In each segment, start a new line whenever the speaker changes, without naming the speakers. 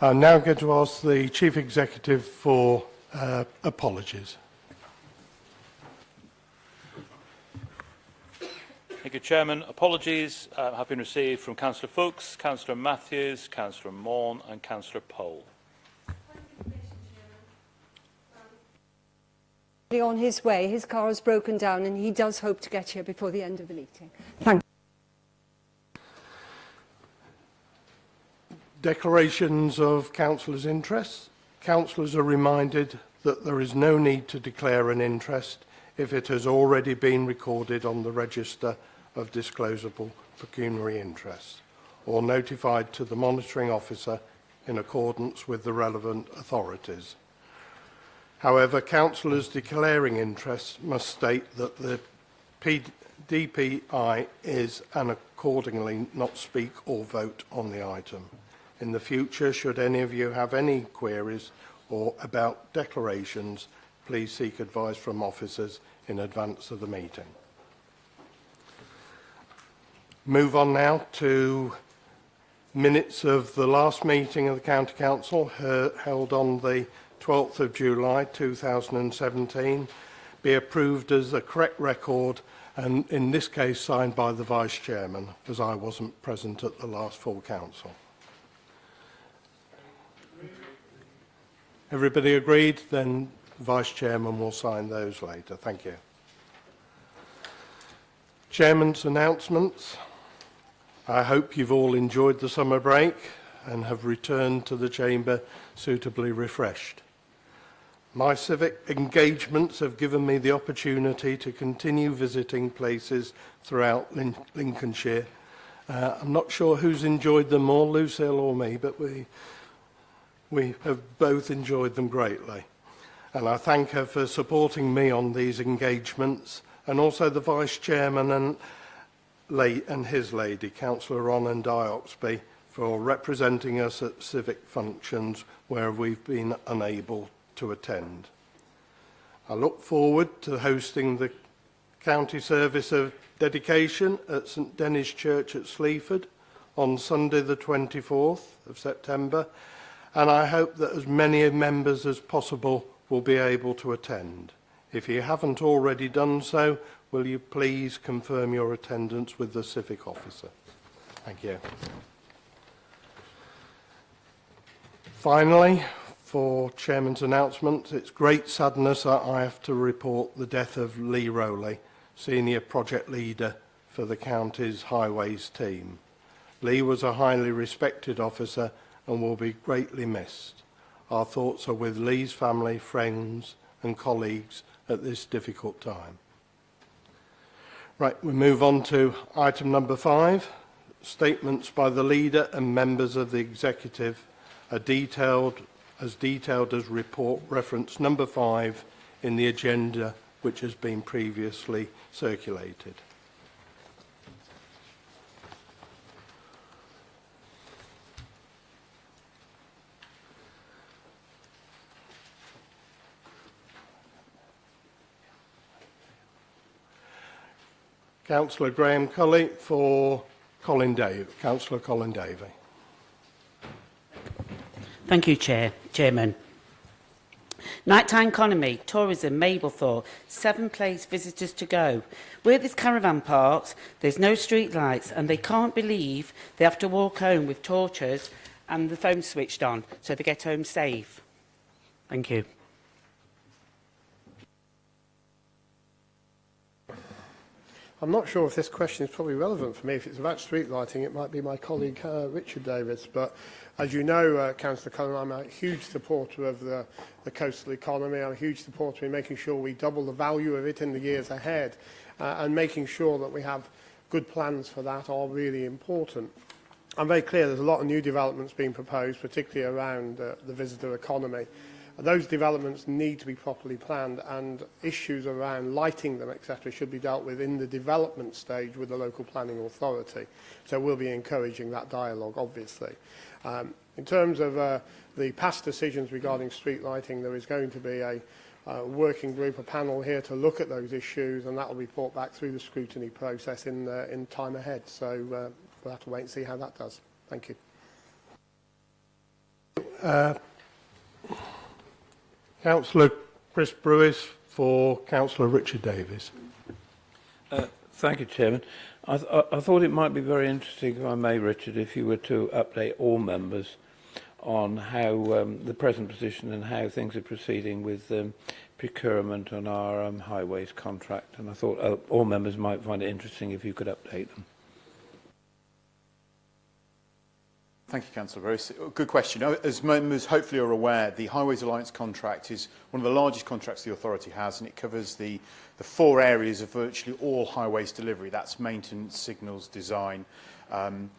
I'm now going to ask the Chief Executive for apologies.
Thank you, Chairman. Apologies have been received from Councillor Fuchs, Councillor Matthews, Councillor Maughan and Councillor Pole.
On his way, his car has broken down and he does hope to get here before the end of the meeting. Thank you.
Declarations of councillors' interests. Councillors are reminded that there is no need to declare an interest if it has already been recorded on the register of disclosable pecuniary interests or notified to the monitoring officer in accordance with the relevant authorities. However, councillors declaring interests must state that the DPI is and accordingly not speak or vote on the item. In the future, should any of you have any queries or about declarations, please seek advice from officers in advance of the meeting. Move on now to minutes of the last meeting of the County Council held on the 12th of July 2017, be approved as a correct record and in this case signed by the Vice Chairman, as I wasn't present at the last full council. Everybody agreed? Then the Vice Chairman will sign those later. Thank you. Chairman's announcements. I hope you've all enjoyed the summer break and have returned to the chamber suitably refreshed. My civic engagements have given me the opportunity to continue visiting places throughout Lincolnshire. I'm not sure who's enjoyed them more, Lucille or me, but we have both enjoyed them greatly. And I thank her for supporting me on these engagements, and also the Vice Chairman and his lady, Councillor Ron Dioxby, for representing us at civic functions where we've been unable to attend. I look forward to hosting the County Service of Dedication at St Dennis Church at Sleaford on Sunday the 24th of September, and I hope that as many members as possible will be able to attend. If you haven't already done so, will you please confirm your attendance with the civic officer? Thank you. Finally, for Chairman's announcements, it's great sadness that I have to report the death of Lee Rowley, Senior Project Leader for the county's highways team. Lee was a highly respected officer and will be greatly missed. Our thoughts are with Lee's family, friends and colleagues at this difficult time. Right, we move on to item number 5. Statements by the leader and members of the executive are detailed as report reference number 5 in the agenda which has been previously circulated. Councillor Graham Cully for Councillor Colin Davey.
Thank you, Chairman. Nighttime economy, tourism, Mablethorpe, 7 place visitors to go. Where this caravan parks, there's no street lights and they can't believe they have to walk home with torches and the phone switched on so they get home safe. Thank you.
I'm not sure if this question is probably relevant for me. If it's about street lighting, it might be my colleague Richard Davis. But as you know, Councillor Cullen, I'm a huge supporter of the coastal economy. I'm a huge supporter in making sure we double the value of it in the years ahead, and making sure that we have good plans for that are really important. I'm very clear there's a lot of new developments being proposed, particularly around the visitor economy. Those developments need to be properly planned, and issues around lighting them, etc., should be dealt with in the development stage with the local planning authority. So we'll be encouraging that dialogue, obviously. In terms of the past decisions regarding street lighting, there is going to be a working group, a panel here to look at those issues, and that will be brought back through the scrutiny process in time ahead. So we'll have to wait and see how that does. Thank you.
Councillor Chris Brewis for Councillor Richard Davies.
Thank you, Chairman. I thought it might be very interesting, if I may, Richard, if you were to update all members on how the present position and how things are proceeding with procurement on our highways contract. And I thought all members might find it interesting if you could update them.
Thank you, Councillor. Very good question. As members hopefully are aware, the Highways Alliance contract is one of the largest contracts the authority has, and it covers the 4 areas of virtually all highways delivery. That's maintenance, signals, design, and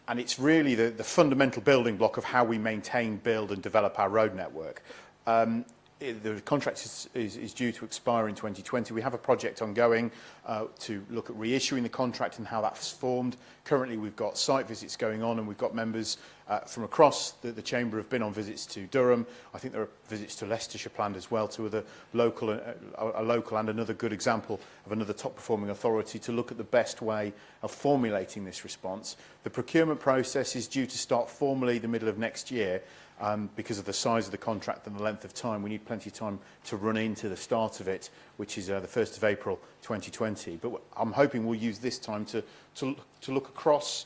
it's really the fundamental building block of how we maintain, build and develop our road network. The contract is due to expire in 2020. We have a project ongoing to look at reissuing the contract and how that's formed. Currently, we've got site visits going on, and we've got members from across the Chamber have been on visits to Durham. I think there are visits to Leicestershire planned as well, to a local and another good example of another top-performing authority to look at the best way of formulating this response. The procurement process is due to start formally the middle of next year. Because of the size of the contract and the length of time, we need plenty of time to run into the start of it, which is the 1st of April 2020. But I'm hoping we'll use this time to look across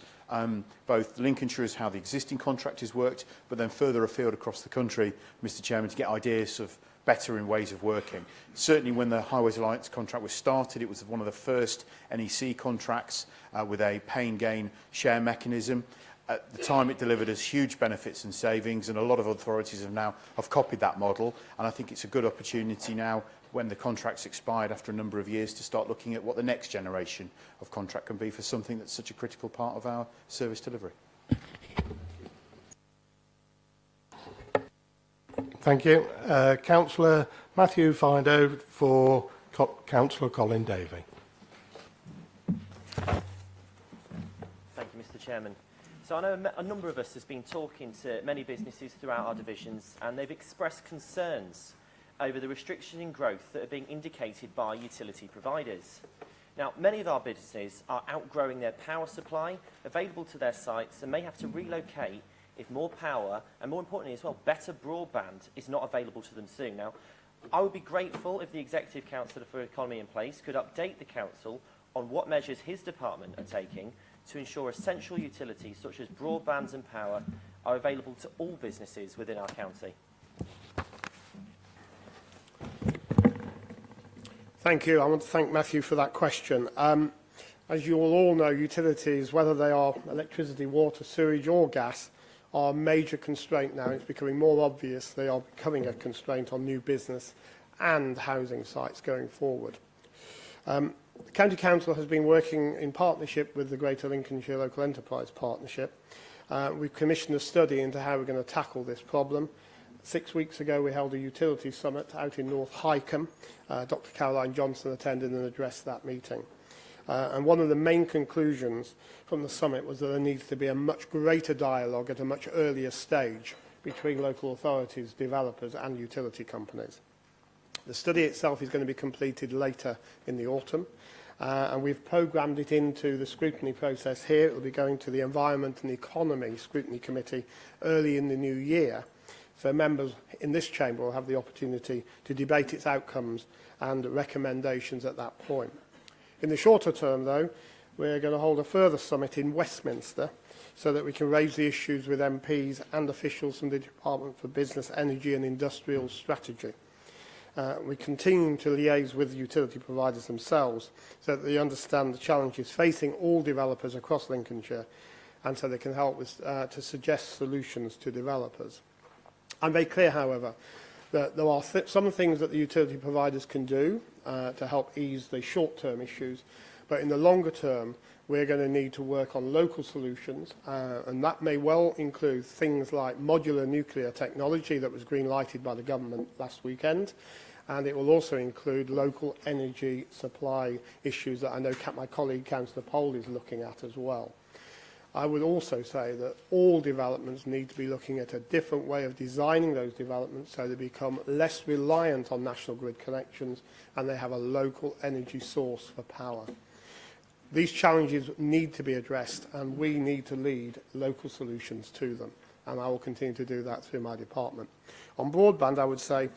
both Lincolnshire as how the existing contract has worked, but then further afield across the country, Mr. Chairman, to get ideas of better in ways of working. Certainly when the Highways Alliance contract was started, it was one of the first NEC contracts with a pay and gain share mechanism. At the time, it delivered us huge benefits and savings, and a lot of authorities have copied that model. And I think it's a good opportunity now, when the contract's expired after a number of years, to start looking at what the next generation of contract can be for something that's such a critical part of our service delivery.
Thank you. Councillor Matthew Fido for Councillor Colin Davey.
Thank you, Mr. Chairman. So I know a number of us has been talking to many businesses throughout our divisions, and they've expressed concerns over the restriction in growth that are being indicated by utility providers. Now, many of our businesses are outgrowing their power supply available to their sites and may have to relocate if more power, and more importantly as well, better broadband is not available to them soon. Now, I would be grateful if the Executive Councillor for Economy and Place could update the Council on what measures his department are taking to ensure essential utilities such as broadband and power are available to all businesses within our county.
Thank you. I want to thank Matthew for that question. As you will all know, utilities, whether they are electricity, water, sewage or gas, are a major constraint now. It's becoming more obvious they are becoming a constraint on new business and housing sites going forward. The County Council has been working in partnership with the Greater Lincolnshire Local Enterprise Partnership. We've commissioned a study into how we're going to tackle this problem. 6 weeks ago, we held a utility summit out in North Hycombe. Dr. Caroline Johnson attended and addressed that meeting. And one of the main conclusions from the summit was that there needs to be a much greater dialogue at a much earlier stage between local authorities, developers and utility companies. The study itself is going to be completed later in the autumn, and we've programmed it into the scrutiny process here. It will be going to the Environment and Economy Scrutiny Committee early in the new year. So members in this chamber will have the opportunity to debate its outcomes and recommendations at that point. In the shorter term, though, we're going to hold a further summit in Westminster so that we can raise the issues with MPs and officials from the Department for Business, Energy and Industrial Strategy. We continue to liaise with the utility providers themselves so that they understand the challenges facing all developers across Lincolnshire, and so they can help with, to suggest solutions to developers. I'm very clear, however, that there are some things that the utility providers can do to help ease the short-term issues, but in the longer term, we're going to need to work on local solutions, and that may well include things like modular nuclear technology that was green-lighted by the government last weekend, and it will also include local energy supply issues that I know my colleague Councillor Pole is looking at as well. I would also say that all developments need to be looking at a different way of designing those developments so they become less reliant on national grid connections and they have a local energy source for power. These challenges need to be addressed and we need to lead local solutions to them. and I will continue to do that through my department. On broadband, I would say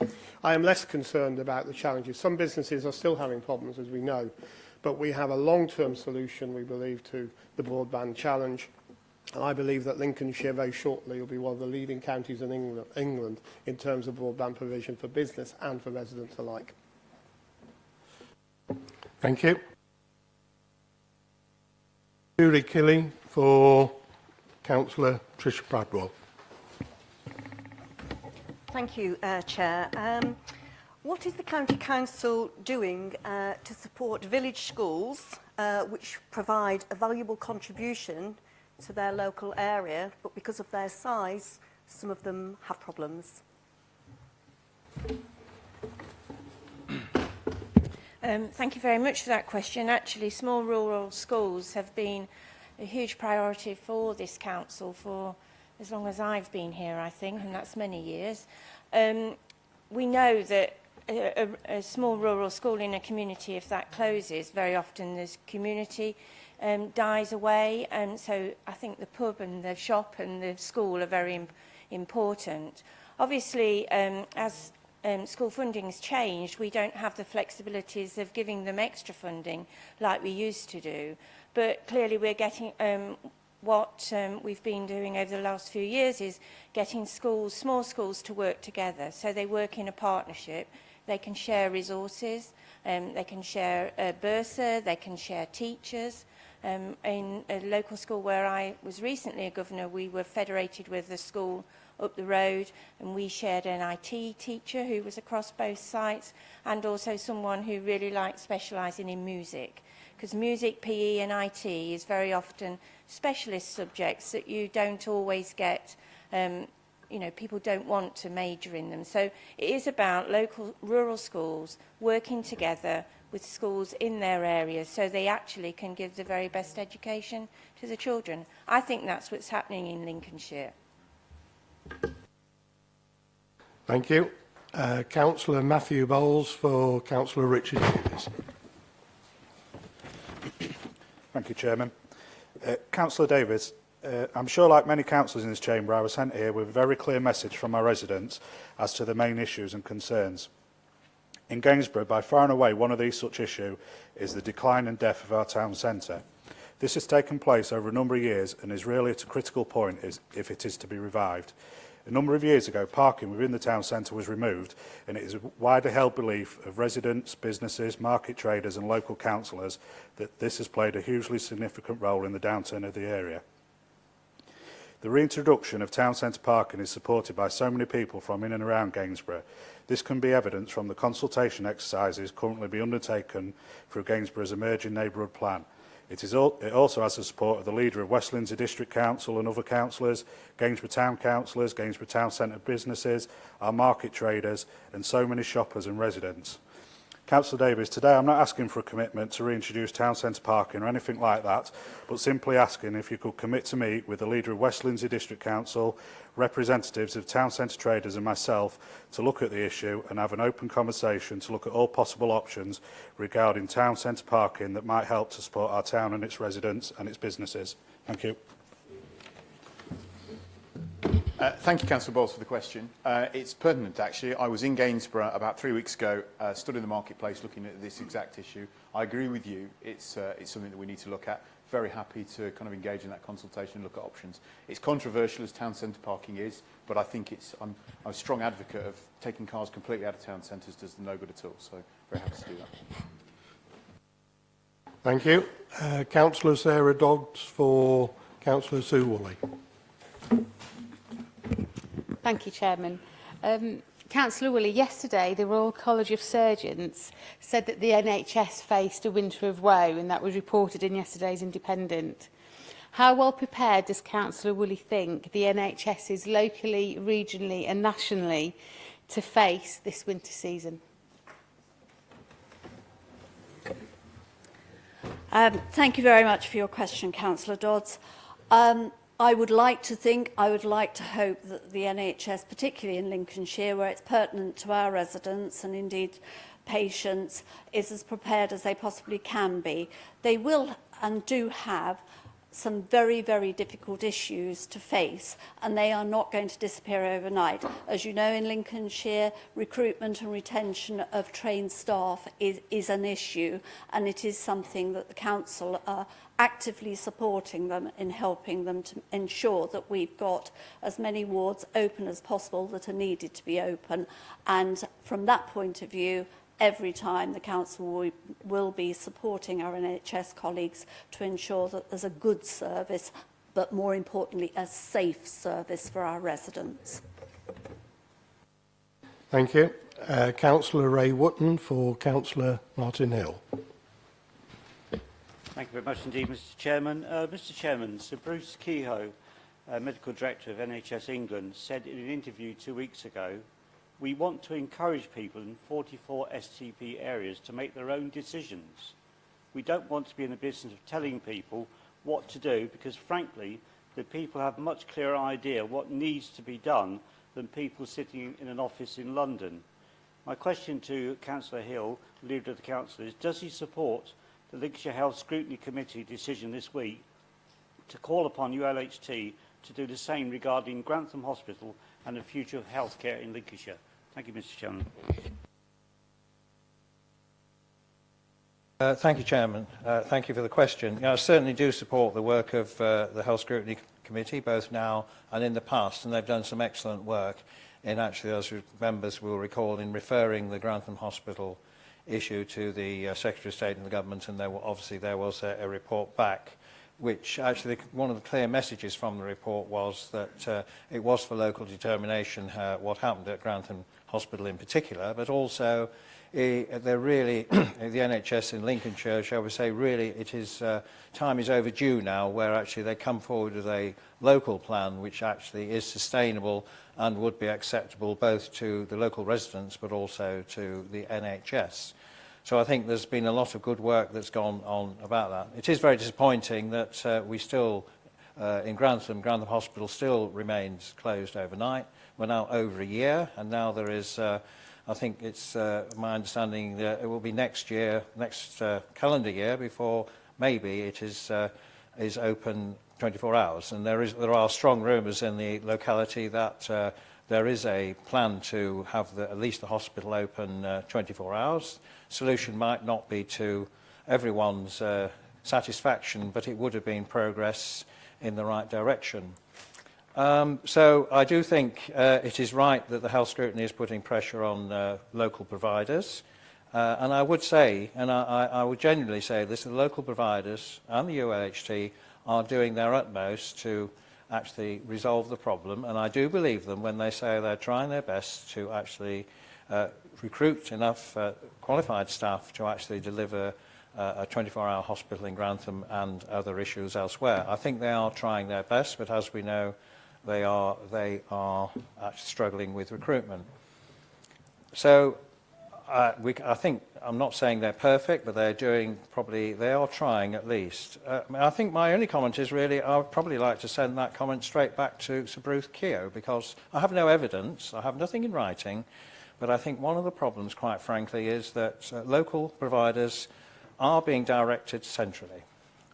I am less concerned about the challenges. Some businesses are still having problems, as we know, but we have a long-term solution, we believe, to the broadband challenge. And I believe that Lincolnshire very shortly will be one of the leading counties in England in terms of broadband provision for business and for residents alike.
Thank you. Julie Killy for Councillor Tricia Bradwell.
Thank you, Chair. What is the County Council doing to support village schools which provide a valuable contribution to their local area, but because of their size, some of them have problems?
Thank you very much for that question. Actually, small rural schools have been a huge priority for this council for as long as I've been here, I think, and that's many years. We know that a small rural school in a community, if that closes, very often there's community dies away, and so I think the pub and the shop and the school are very important. Obviously, as school funding's changed, we don't have the flexibilities of giving them extra funding like we used to do, but clearly we're getting what we've been doing over the last few years is getting schools, small schools, to work together. So they work in a partnership. They can share resources, they can share a bursar, they can share teachers. In a local school where I was recently a governor, we were federated with a school up the road, and we shared an IT teacher who was across both sites, and also someone who really liked specialising in music. Because music, PE and IT is very often specialist subjects that you don't always get, you know, people don't want to major in them. So it is about local rural schools working together with schools in their areas so they actually can give the very best education to the children. I think that's what's happening in Lincolnshire.
Thank you. Councillor Matthew Bowles for Councillor Richard Davies.
Thank you, Chairman. Councillor Davies, I'm sure like many councillors in this chamber, I was sent here with a very clear message from my residents as to the main issues and concerns. In Gainsborough, by far and away, one of these such issues is the decline and death of our town centre. This has taken place over a number of years and is really at a critical point if it is to be revived. A number of years ago, parking within the town centre was removed, and it is a widely held belief of residents, businesses, market traders and local councillors that this has played a hugely significant role in the downturn of the area. The reintroduction of town centre parking is supported by so many people from in and around Gainsborough. This can be evidenced from the consultation exercises currently being undertaken through Gainsborough's emerging neighbourhood plan. It also has the support of the leader of West Lindsey District Council and other councillors, Gainsborough Town councillors, Gainsborough Town Centre businesses, our market traders and so many shoppers and residents. Councillor Davies, today I'm not asking for a commitment to reintroduce town centre parking or anything like that, but simply asking if you could commit to meet with the leader of West Lindsey District Council, representatives of town centre traders and myself to look at the issue and have an open conversation to look at all possible options regarding town centre parking that might help to support our town and its residents and its businesses. Thank you.
Thank you, Councillor Bowles, for the question. It's pertinent, actually. I was in Gainsborough about 3 weeks ago, stood in the marketplace looking at this exact issue. I agree with you. It's something that we need to look at. Very happy to kind of engage in that consultation and look at options. It's controversial as town centre parking is, but I think I'm a strong advocate of taking cars completely out of town centres does them no good at all. So very happy to do that.
Thank you. Councillor Sarah Dodds for Councillor Sue Woolley.
Thank you, Chairman. Councillor Woolley, yesterday the Royal College of Surgeons said that the NHS faced a winter of woe, and that was reported in yesterday's Independent. How well prepared does Councillor Woolley think the NHS is locally, regionally and nationally to face this winter season?
Thank you very much for your question, Councillor Dodds. I would like to hope that the NHS, particularly in Lincolnshire, where it's pertinent to our residents and indeed patients, is as prepared as they possibly can be. They will and do have
some very, very difficult issues to face, and they are not going to disappear overnight. As you know, in Lincolnshire, recruitment and retention of trained staff is an issue, and it is something that the council are actively supporting them in helping them to ensure that we've got as many wards open as possible that are needed to be open. And from that point of view, every time the council will be supporting our NHS colleagues to ensure that there's a good service, but more importantly, a safe service for our residents.
Thank you. Councillor Ray Wootton for Councillor Martin Hill.
Thank you very much indeed, Mr Chairman. Mr Chairman, Sir Bruce Kehoe, Medical Director of NHS England, said in an interview 2 weeks ago, "We want to encourage people in 44 STP areas to make their own decisions. We don't want to be in the business of telling people what to do because, frankly, the people have a much clearer idea what needs to be done than people sitting in an office in London." My question to Councillor Hill, Leader of the Council, is does he support the Lincolnshire Health Scrutiny Committee decision this week to call upon ULHT to do the same regarding Grantham Hospital and the future of healthcare in Lincolnshire? Thank you, Mr Chairman.
Thank you, Chairman. Thank you for the question. I certainly do support the work of the Health Scrutiny Committee, both now and in the past, and they've done some excellent work in actually, as members will recall, in referring the Grantham Hospital issue to the Secretary of State and the Government, and there was a report back, which actually one of the clear messages from the report was that it was for local determination what happened at Grantham Hospital in particular, but also they're really, the NHS in Lincolnshire, shall we say, really it is, time is overdue now where actually they come forward with a local plan which actually is sustainable and would be acceptable both to the local residents but also to the NHS. So I think there's been a lot of good work that's gone on about that. It is very disappointing that we still, in Grantham Hospital still remains closed overnight. We're now over a year, and now there is, I think it's my understanding that it will be next calendar year before maybe it is open 24 hours. And there are strong rumours in the locality that there is a plan to have at least the hospital open 24 hours. Solution might not be to everyone's satisfaction, but it would have been progress in the right direction. So I do think it is right that the health scrutiny is putting pressure on local providers. And I would say, and I would genuinely say this, the local providers and the ULHT are doing their utmost to actually resolve the problem. And I do believe them when they say they're trying their best to actually recruit enough qualified staff to actually deliver a 24-hour hospital in Grantham and other issues elsewhere. I think they are trying their best, but as we know, they are actually struggling with recruitment. So I think, I'm not saying they're perfect, but they're doing they are trying at least. I think my only comment is really, I would probably like to send that comment straight back to Sir Bruce Kehoe, because I have no evidence, I have nothing in writing, but I think one of the problems, quite frankly, is that local providers are being directed centrally.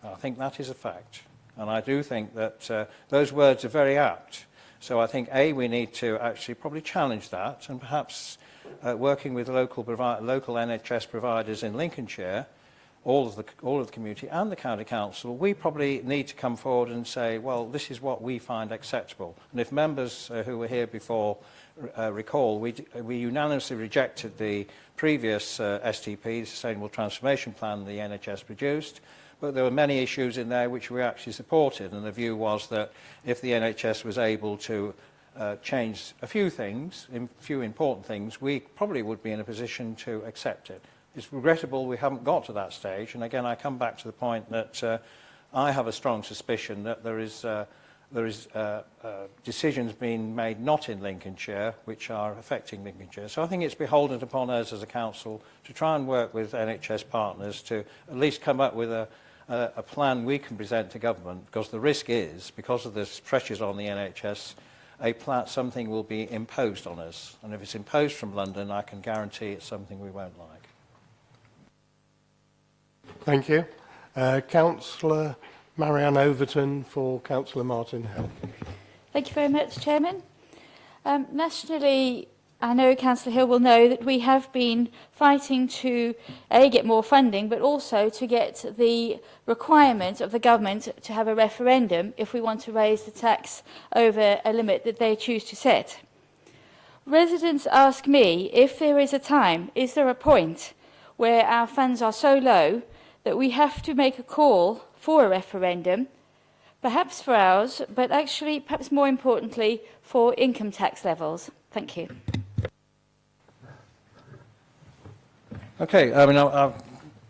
I think that is a fact. And I do think that those words are very apt. So I think, A, we need to actually probably challenge that, and perhaps working with local NHS providers in Lincolnshire, all of the community and the county council, we probably need to come forward and say, well, this is what we find acceptable. And if members who were here before recall, we unanimously rejected the previous STP, the Sustainable Transformation Plan the NHS produced, but there were many issues in there which we actually supported, and the view was that if the NHS was able to change a few things, a few important things, we probably would be in a position to accept it. It's regrettable we haven't got to that stage, and again I come back to the point that I have a strong suspicion that there is decisions being made not in Lincolnshire which are affecting Lincolnshire. So I think it's beholden upon us as a council to try and work with NHS partners to at least come up with a plan we can present to government, because the risk is, because of the pressures on the NHS, something will be imposed on us. And if it's imposed from London, I can guarantee it's something we won't like.
Thank you. Councillor Marianne Overton for Councillor Martin Hill.
Thank you very much, Chairman. Nationally, I know Councillor Hill will know that we have been fighting to get more funding, but also to get the requirement of the government to have a referendum if we want to raise the tax over a limit that they choose to set. Residents ask me if there is a time, is there a point where our funds are so low that we have to make a call for a referendum, perhaps for ours, but actually, perhaps more importantly, for income tax levels. Thank you.
Okay, I mean, I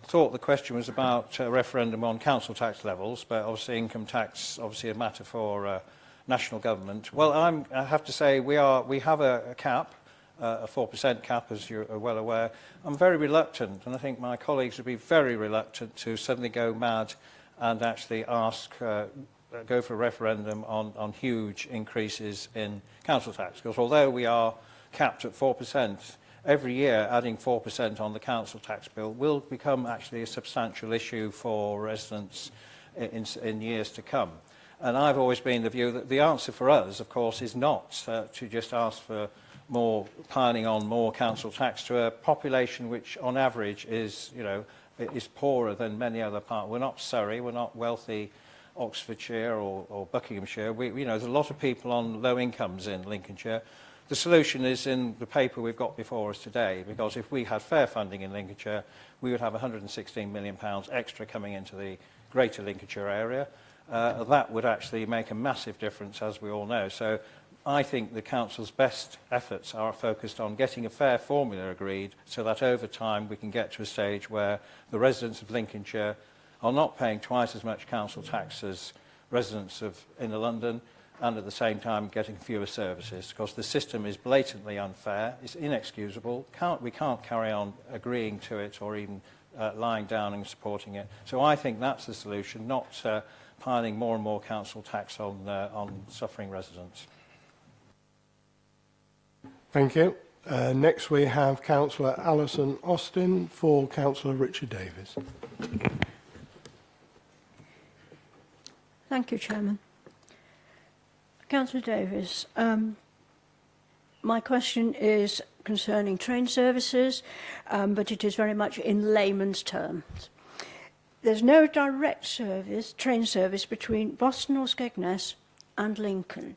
thought the question was about a referendum on council tax levels, but obviously income tax, obviously a matter for national government. Well, I have to say we have a cap, a 4% cap, as you're well aware. I'm very reluctant, and I think my colleagues would be very reluctant to suddenly go mad and actually go for a referendum on huge increases in council tax. Because although we are capped at 4%, every year adding 4% on the council tax bill will become actually a substantial issue for residents in years to come. And I've always been the view that the answer for us, of course, is not to just ask for more piling on more council tax to a population which, on average, is poorer than many other parts. We're not Surrey, we're not wealthy Oxfordshire or Buckinghamshire. There's a lot of people on low incomes in Lincolnshire. The solution is in the paper we've got before us today, because if we had fair funding in Lincolnshire, we would have £116 million extra coming into the greater Lincolnshire area. That would actually make a massive difference, as we all know. So I think the Council's best efforts are focused on getting a fair formula agreed so that over time we can get to a stage where the residents of Lincolnshire are not paying twice as much council tax as residents of inner London, and at the same time getting fewer services, because the system is blatantly unfair, it's inexcusable, we can't carry on agreeing to it or even lying down and supporting it. So I think that's the solution, not piling more and more council tax on suffering residents.
Thank you. Next we have Councillor Alison Austin for Councillor Richard Davies.
Thank you, Chairman. Councillor Davies, my question is concerning train services, but it is very much in layman's terms. There's no direct train service between Boston or Skegness and Lincoln,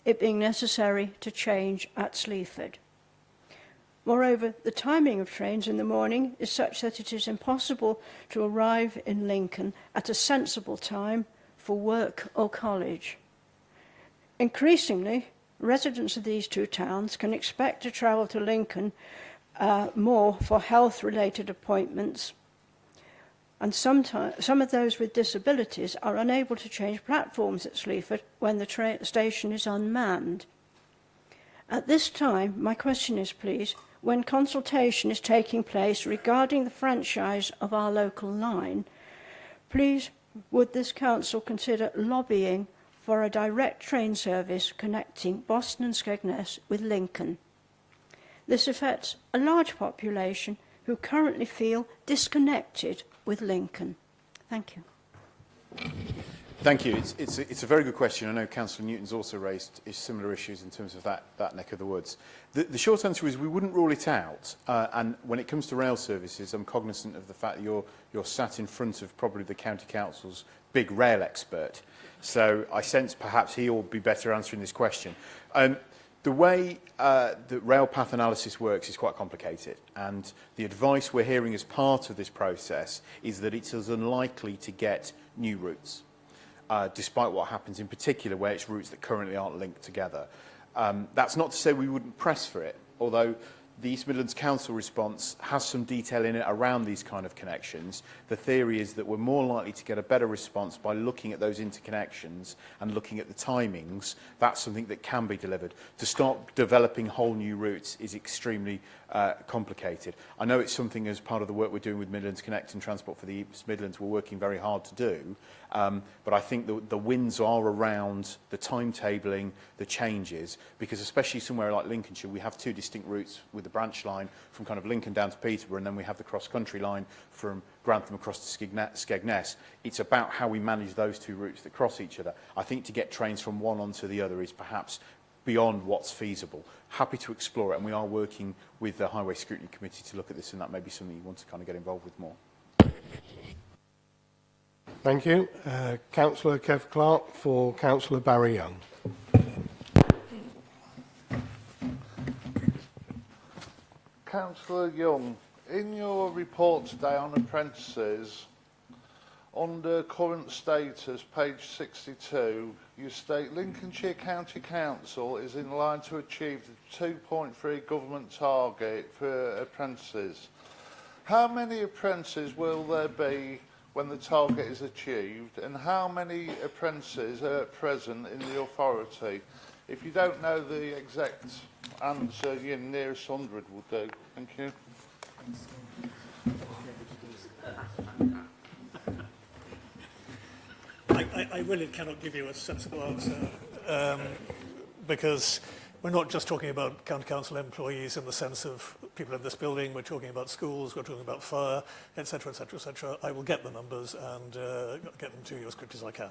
it being necessary to change at Sleaford. Moreover, the timing of trains in the morning is such that it is impossible to arrive in Lincoln at a sensible time for work or college. Increasingly, residents of these two towns can expect to travel to Lincoln more for health-related appointments, and some of those with disabilities are unable to change platforms at Sleaford when the station is unmanned. At this time, my question is, please, when consultation is taking place regarding the franchise of our local line, please would this council consider lobbying for a direct train service connecting Boston and Skegness with Lincoln? This affects a large population who currently feel disconnected with Lincoln. Thank you.
Thank you. It's a very good question. I know Councillor Newton's also raised similar issues in terms of that neck of the woods. The short answer is we wouldn't rule it out. And when it comes to rail services, I'm cognizant of the fact that you're sat in front of probably the County Council's big rail expert. So I sense perhaps he'll be better answering this question. The way that rail path analysis works is quite complicated, and the advice we're hearing as part of this process is that it is unlikely to get new routes, despite what happens in particular where it's routes that currently aren't linked together. That's not to say we wouldn't press for it, although the East Midlands Council response has some detail in it around these kind of connections. The theory is that we're more likely to get a better response by looking at those interconnections and looking at the timings. That's something that can be delivered. To start developing whole new routes is extremely complicated. I know it's something as part of the work we're doing with Midlands Connect and Transport for the East Midlands we're working very hard to do, but I think the wins are around the timetabling, the changes, because especially somewhere like Lincolnshire, we have two distinct routes with the branch line from kind of Lincoln down to Peterborough, and then we have the cross-country line from Grantham across to Skegness. It's about how we manage those two routes that cross each other. I think to get trains from one onto the other is perhaps beyond what's feasible. Happy to explore it, and we are working with the Highway Scrutiny Committee to look at this, and that may be something you want to kind of get involved with more.
Thank you. Councillor Kev Clark for Councillor Barry Young.
Councillor Young, in your report today on apprentices, under current status, page 62, you state Lincolnshire County Council is in line to achieve the 2.3 government target for apprentices. How many apprentices will there be when the target is achieved, and how many apprentices are at present in the authority? If you don't know the exact answer, your nearest 100 will do. Thank you.
I really cannot give you a sensible answer because we're not just talking about county council employees in the sense of people in this building. We're talking about schools, we're talking about fire, etc., etc., etc. I will get the numbers and get them to you as quickly as I can.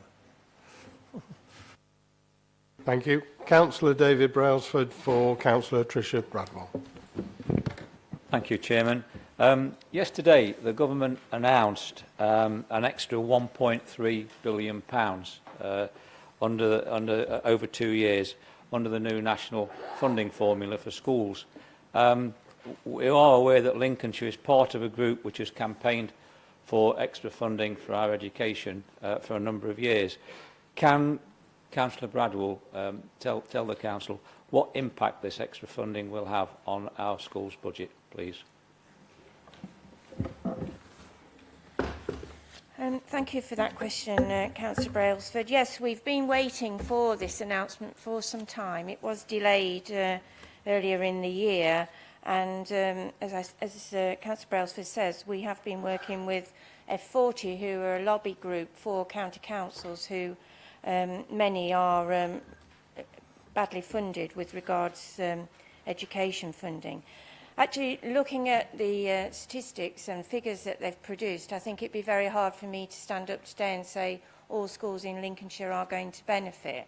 Thank you. Councillor David Brailsford for Councillor Tricia Bradwell.
Thank you, Chairman. Yesterday, the government announced an extra £1.3 billion under over 2 years under the new national funding formula for schools. We are aware that Lincolnshire is part of a group which has campaigned for extra funding for our education for a number of years. Can Councillor Bradwell tell the Council what impact this extra funding will have on our schools budget, please?
Thank you for that question, Councillor Brailsford. Yes, we've been waiting for this announcement for some time. It was delayed earlier in the year, and as Councillor Brailsford says, we have been working with F40, who are a lobby group for county councils, who many are badly funded with regards to education funding. Actually, looking at the statistics and figures that they've produced, I think it'd be very hard for me to stand up today and say all schools in Lincolnshire are going to benefit.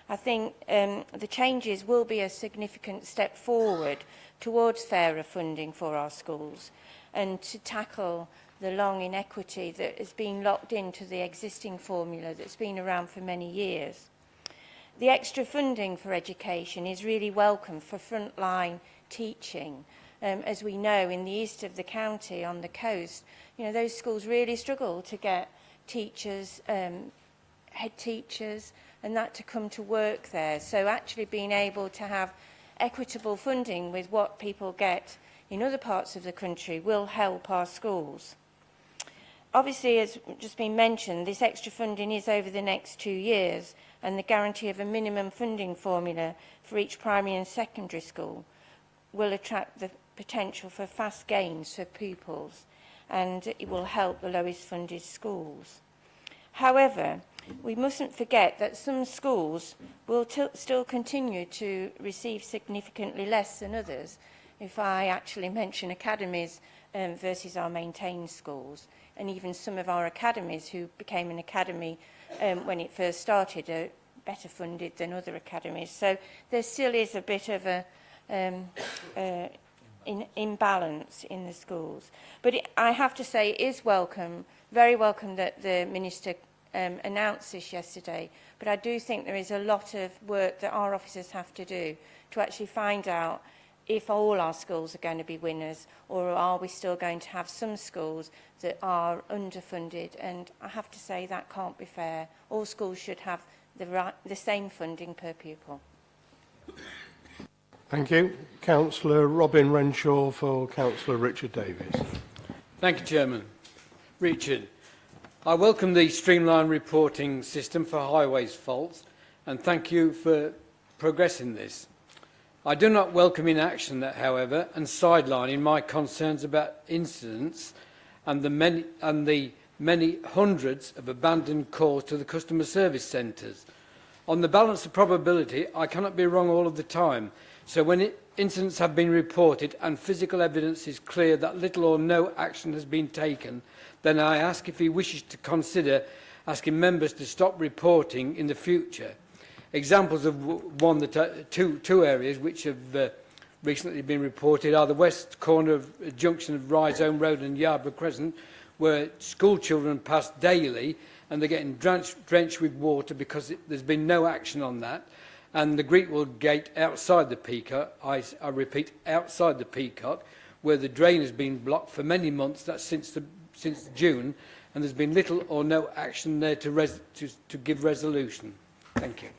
I think the changes will be a significant step forward towards fairer funding for our schools and to tackle the long inequity that has been locked into the existing formula that's been around for many years. The extra funding for education is really welcome for frontline teaching. As we know, in the east of the county, on the coast, those schools really struggle to get teachers, head teachers, and that to come to work there. So actually being able to have equitable funding with what people get in other parts of the country will help our schools. Obviously, as just been mentioned, this extra funding is over the next 2 years, and the guarantee of a minimum funding formula for each primary and secondary school will attract the potential for fast gains for pupils, and it will help the lowest funded schools. However, we mustn't forget that some schools will still continue to receive significantly less than others. If I actually mention academies versus our maintained schools, and even some of our academies who became an academy when it first started are better funded than other academies. So there still is a bit of a imbalance in the schools. But I have to say it is welcome, very welcome that the Minister announced this yesterday, but I do think there is a lot of work that our officers have to do to actually find out if all our schools are going to be winners, or are we still going to have some schools that are underfunded. And I have to say that can't be fair. All schools should have the same funding per pupil.
Thank you. Councillor Robin Renshaw for Councillor Richard Davies.
Thank you, Chairman. Richard, I welcome the streamlined reporting system for highways faults and thank you for progressing this. I do not welcome inaction, however, and sidelining my concerns about incidents and the many hundreds of abandoned calls to the customer service centres. On the balance of probability, I cannot be wrong all of the time, So when incidents have been reported and physical evidence is clear that little or no action has been taken, then I ask if he wishes to consider asking members to stop reporting in the future. Examples of two areas which have recently been reported are the west corner of junction of Rhizome Road and Yarborough Crescent, where school children pass daily and they're getting drenched with water because there's been no action on that. And the Greekwood Gate outside the Peacock, I repeat, outside the Peacock, where the drain has been blocked for many months, that's since June, and there's been little or no action there to give resolution. Thank you.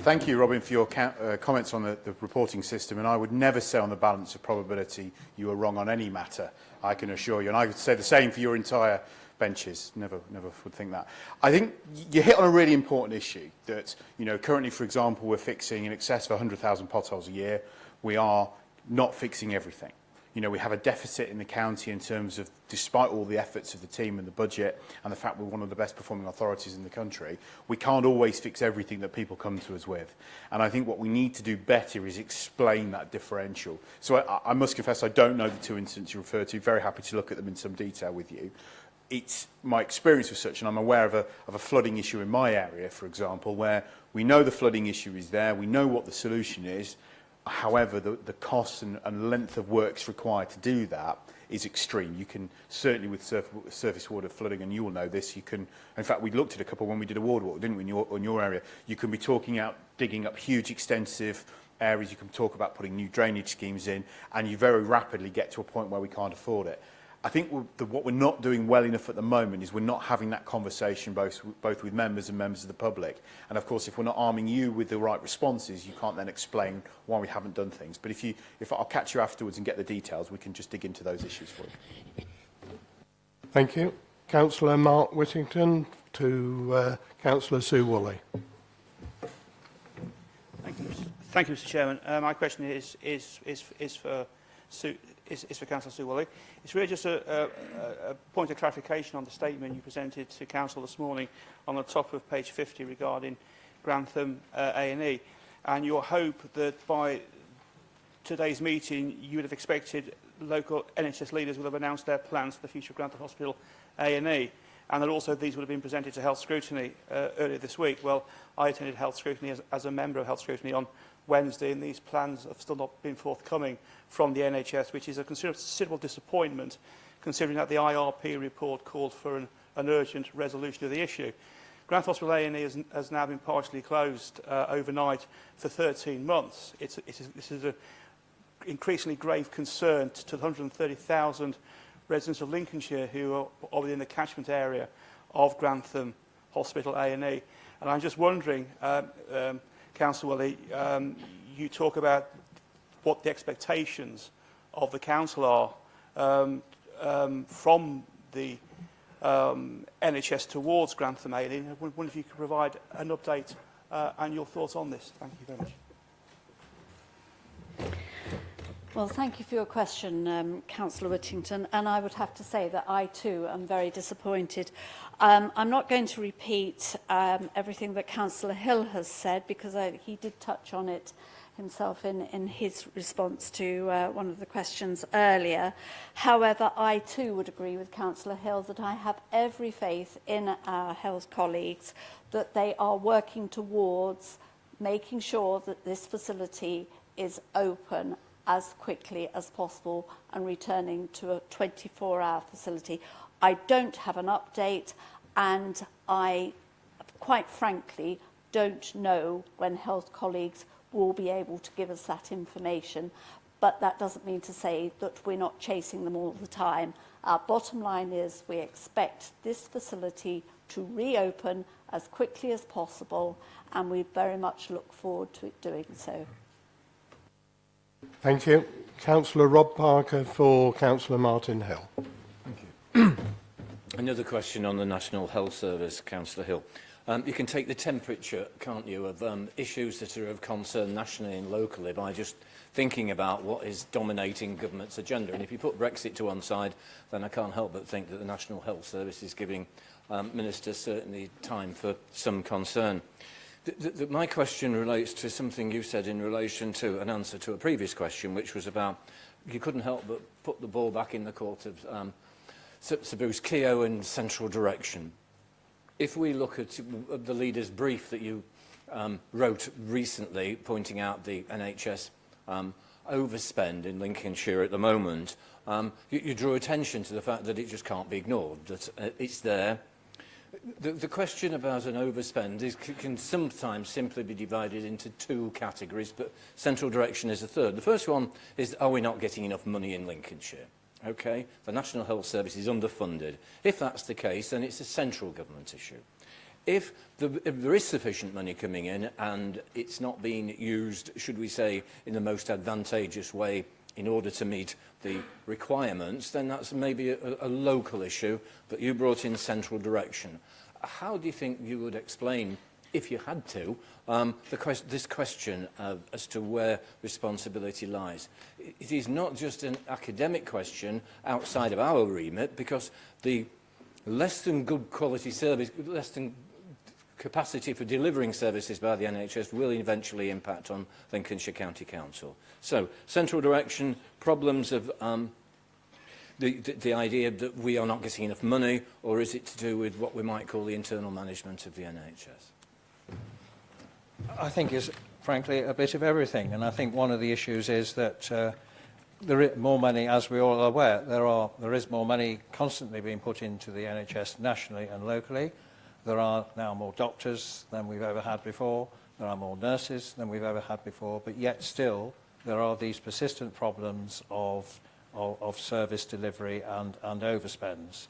Thank you, Robin, for your comments on the reporting system. And I would never say on the balance of probability you are wrong on any matter, I can assure you. And I would say the same for your entire benches. Never would think that. I think you hit on a really important issue that, you know, currently, for example, we're fixing in excess of 100,000 potholes a year. We are not fixing everything. You know, we have a deficit in the county in terms of, despite all the efforts of the team and the budget and the fact we're one of the best performing authorities in the country, we can't always fix everything that people come to us with. And I think what we need to do better is explain that differential. So I must confess, I don't know the two incidents you refer to. Very happy to look at them in some detail with you. It's my experience with such, and I'm aware of a flooding issue in my area, for example, where we know the flooding issue is there, we know what the solution is. However, the cost and length of works required to do that is extreme. You can certainly, with surface water flooding, and you will know this, you can, in fact, we looked at a couple when we did a ward walk, didn't we, in your area. You can be digging up huge, extensive areas. You can talk about putting new drainage schemes in, and you very rapidly get to a point where we can't afford it. I think what we're not doing well enough at the moment is we're not having that conversation both with members and members of the public. And of course, if we're not arming you with the right responses, you can't then explain why we haven't done things. But if I'll catch you afterwards and get the details, we can just dig into those issues for you.
Thank you. Councillor Mark Whittington to Councillor Sue Woolley.
Thank you, Mr. Chairman. My question is for Councillor Sue Woolley. It's really just a point of clarification on the statement you presented to Council this morning on the top of page 50 regarding Grantham A&E, and your hope that by today's meeting you would have expected local NHS leaders would have announced their plans for the future of Grantham Hospital A&E, and that also these would have been presented to Health Scrutiny earlier this week. Well, I attended Health Scrutiny as a member of Health Scrutiny on Wednesday, and these plans have still not been forthcoming from the NHS, which is a considerable disappointment, considering that the IRP report called for an urgent resolution of the issue. Grantham Hospital A&E has now been partially closed overnight for 13 months. This is an increasingly grave concern to the 130,000 residents of Lincolnshire who are within the catchment area of Grantham Hospital A&E. And I'm just wondering, Councillor Woolley, you talk about what the expectations of the council are from the NHS towards Grantham A&E. I wonder if you could provide an update and your thoughts on this. Thank you very much.
Well, thank you for your question, Councillor Whittington, and I would have to say that I too am very disappointed. I'm not going to repeat everything that Councillor Hill has said, because he did touch on it himself in his response to one of the questions earlier. However, I too would agree with Councillor Hill that I have every faith in our health colleagues that they are working towards making sure that this facility is open as quickly as possible and returning to a 24-hour facility. I don't have an update, and I, quite frankly, don't know when health colleagues will be able to give us that information, but that doesn't mean to say that we're not chasing them all the time. Our bottom line is we expect this facility to reopen as quickly as possible, and we very much look forward to it doing so.
Thank you. Councillor Rob Parker for Councillor Martin Hill.
Thank you. Another question on the National Health Service, Councillor Hill. You can take the temperature, can't you, of issues that are of concern nationally and locally by just thinking about what is dominating government's agenda. And if you put Brexit to one side, then I can't help but think that the National Health Service is giving ministers certainly time for some concern. My question relates to something you said in relation to an answer to a previous question, which was about you couldn't help but put the ball back in the court of Sir Bruce Keogh and central direction. If we look at the leader's brief that you wrote recently, pointing out the NHS overspend in Lincolnshire at the moment, you drew attention to the fact that it just can't be ignored, that it's there. The question about an overspend can sometimes simply be divided into two categories, but central direction is a third. The first one is, are we not getting enough money in Lincolnshire? Okay, the National Health Service is underfunded. If that's the case, then it's a central government issue. If there is sufficient money coming in and it's not being used, should we say, in the most advantageous way in order to meet the requirements, then that's maybe a local issue, but you brought in central direction. How do you think you would explain, if you had to, this question as to where responsibility lies? It is not just an academic question outside of our remit, because the less than good quality service, less than capacity for delivering services by the NHS will eventually impact on Lincolnshire County Council. So, central direction, problems of the idea that we are not getting enough money, or is it to do with what we might call the internal management of the NHS?
I think it's, frankly, a bit of everything. And I think one of the issues is that there is more money, as we all are aware, there is more money constantly being put into the NHS nationally and locally. There are now more doctors than we've ever had before. There are more nurses than we've ever had before. But yet still, there are these persistent problems of service delivery and overspends.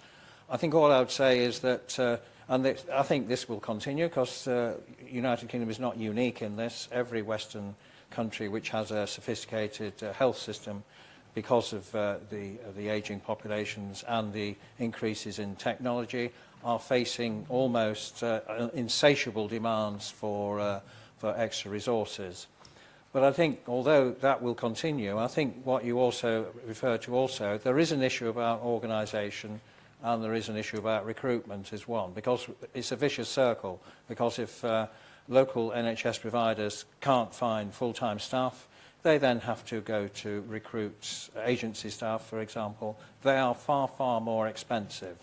I think all I would say is that, I think this will continue, because United Kingdom is not unique in this. Every Western country which has a sophisticated health system, because of the ageing populations and the increases in technology, are facing almost insatiable demands for extra resources. But I think, although that will continue, I think what you also referred to also, there is an issue about organisation and there is an issue about recruitment as one, because it's a vicious circle. Because if local NHS providers can't find full-time staff, they then have to go to recruit agency staff, for example. They are far, far more expensive.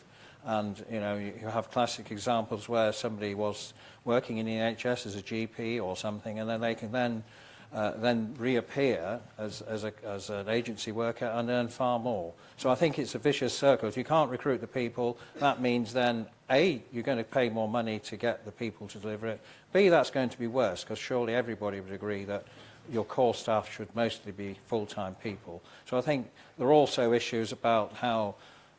And, you know, you have classic examples where somebody was working in the NHS as a GP or something, and then they can then reappear as an agency worker and earn far more. So I think it's a vicious circle. If you can't recruit the people, that means then, A, you're going to pay more money to get the people to deliver it. B, that's going to be worse, because surely everybody would agree that your core staff should mostly be full-time people. So I think there are also issues about how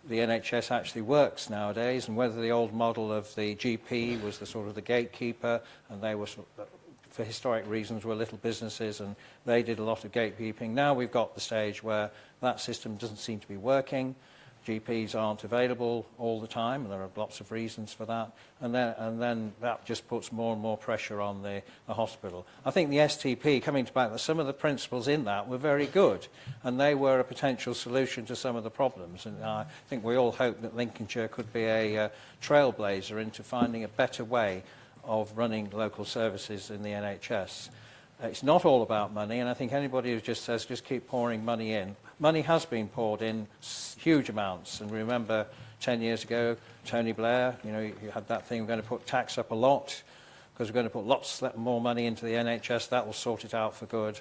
the NHS actually works nowadays, and whether the old model of the GP was the sort of the gatekeeper, and they were, for historic reasons, were little businesses and they did a lot of gatekeeping. Now we've got the stage where that system doesn't seem to be working. GPs aren't available all the time, and there are lots of reasons for that. And then that just puts more and more pressure on the hospital. I think the STP, coming back, that some of the principles in that were very good, and they were a potential solution to some of the problems. And I think we all hope that Lincolnshire could be a trailblazer into finding a better way of running local services in the NHS. It's not all about money, and I think anybody who just says just keep pouring money in. Money has been poured in huge amounts, and remember 10 years ago, Tony Blair, you know, you had that thing, we're going to put tax up a lot, because we're going to put lots more money into the NHS, that will sort it out for good.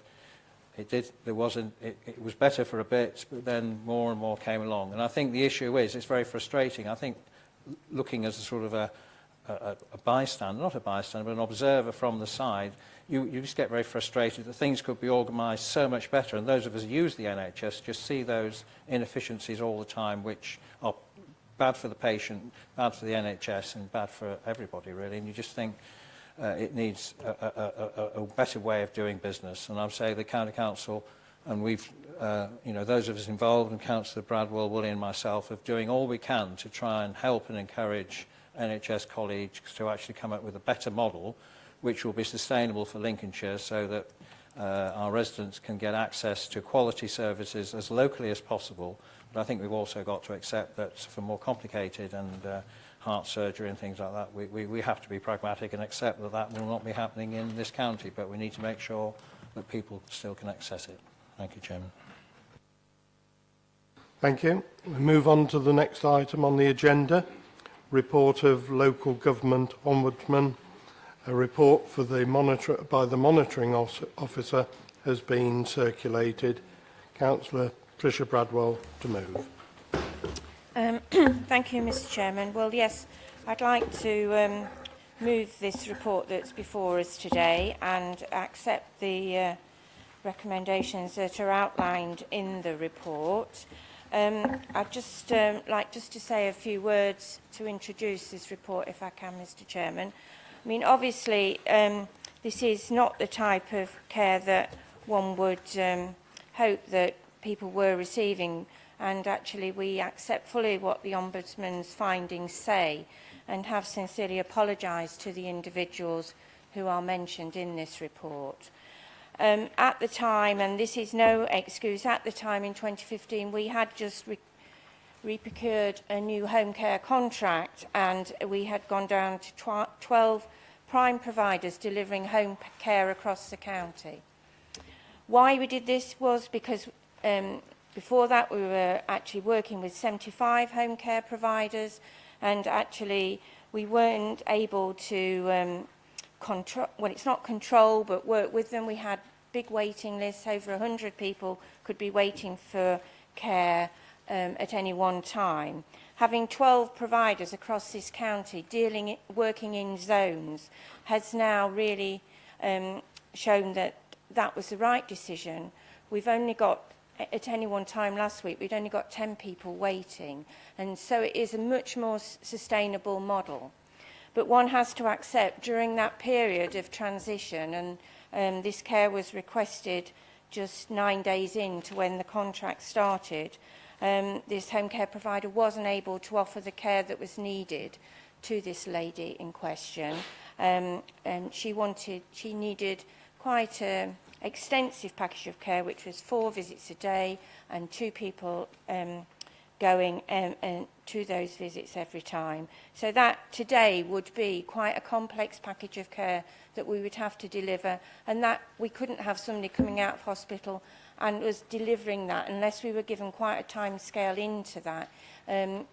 It did, it was better for a bit, but then more and more came along. And I think the issue is, it's very frustrating. I think looking as a sort of a bystander, not a bystander, but an observer from the side, you just get very frustrated that things could be organised so much better, and those of us who use the NHS just see those inefficiencies all the time, which are bad for the patient, bad for the NHS, and bad for everybody, really. And you just think it needs a better way of doing business. And I'd say the County Council, and we've, you know, those of us involved, and Councillor Bradwell, Willie and myself, are doing all we can to try and help and encourage NHS colleagues to actually come up with a better model which will be sustainable for Lincolnshire, so that our residents can get access to quality services as locally as possible. But I think we've also got to accept that for more complicated and heart surgery and things like that. We have to be pragmatic and accept that that will not be happening in this county, but we need to make sure that people still can access it. Thank you, Chairman.
Thank you. We move on to the next item on the agenda, report of local government ombudsman. A report for the by the monitoring officer has been circulated. Councillor Tricia Bradwell to move.
Thank you, Mr. Chairman. Well, yes, I'd like to move this report that's before us today and accept the recommendations that are outlined in the report. I'd just like to say a few words to introduce this report, if I can, Mr. Chairman. I mean, obviously, this is not the type of care that one would hope that people were receiving, and actually we accept fully what the Ombudsman's findings say and have sincerely apologised to the individuals who are mentioned in this report. At the time, and this is no excuse, at the time in 2015 we had just re-procured a new home care contract, and we had gone down to 12 prime providers delivering home care across the county. Why we did this was because before that we were actually working with 75 home care providers, and actually we weren't able to control, well, it's not control, but work with them. We had big waiting lists. Over 100 people could be waiting for care at any one time. Having 12 providers across this county working in zones has now really shown that that was the right decision. We've only got, at any one time last week, we'd only got 10 people waiting, and so it is a much more sustainable model. But one has to accept during that period of transition, and this care was requested just 9 days into when the contract started, this home care provider wasn't able to offer the care that was needed to this lady in question. And she needed quite an extensive package of care, which was 4 visits a day and 2 people going to those visits every time. So that today would be quite a complex package of care that we would have to deliver, and that we couldn't have somebody coming out of hospital and was delivering that unless we were given quite a time scale into that.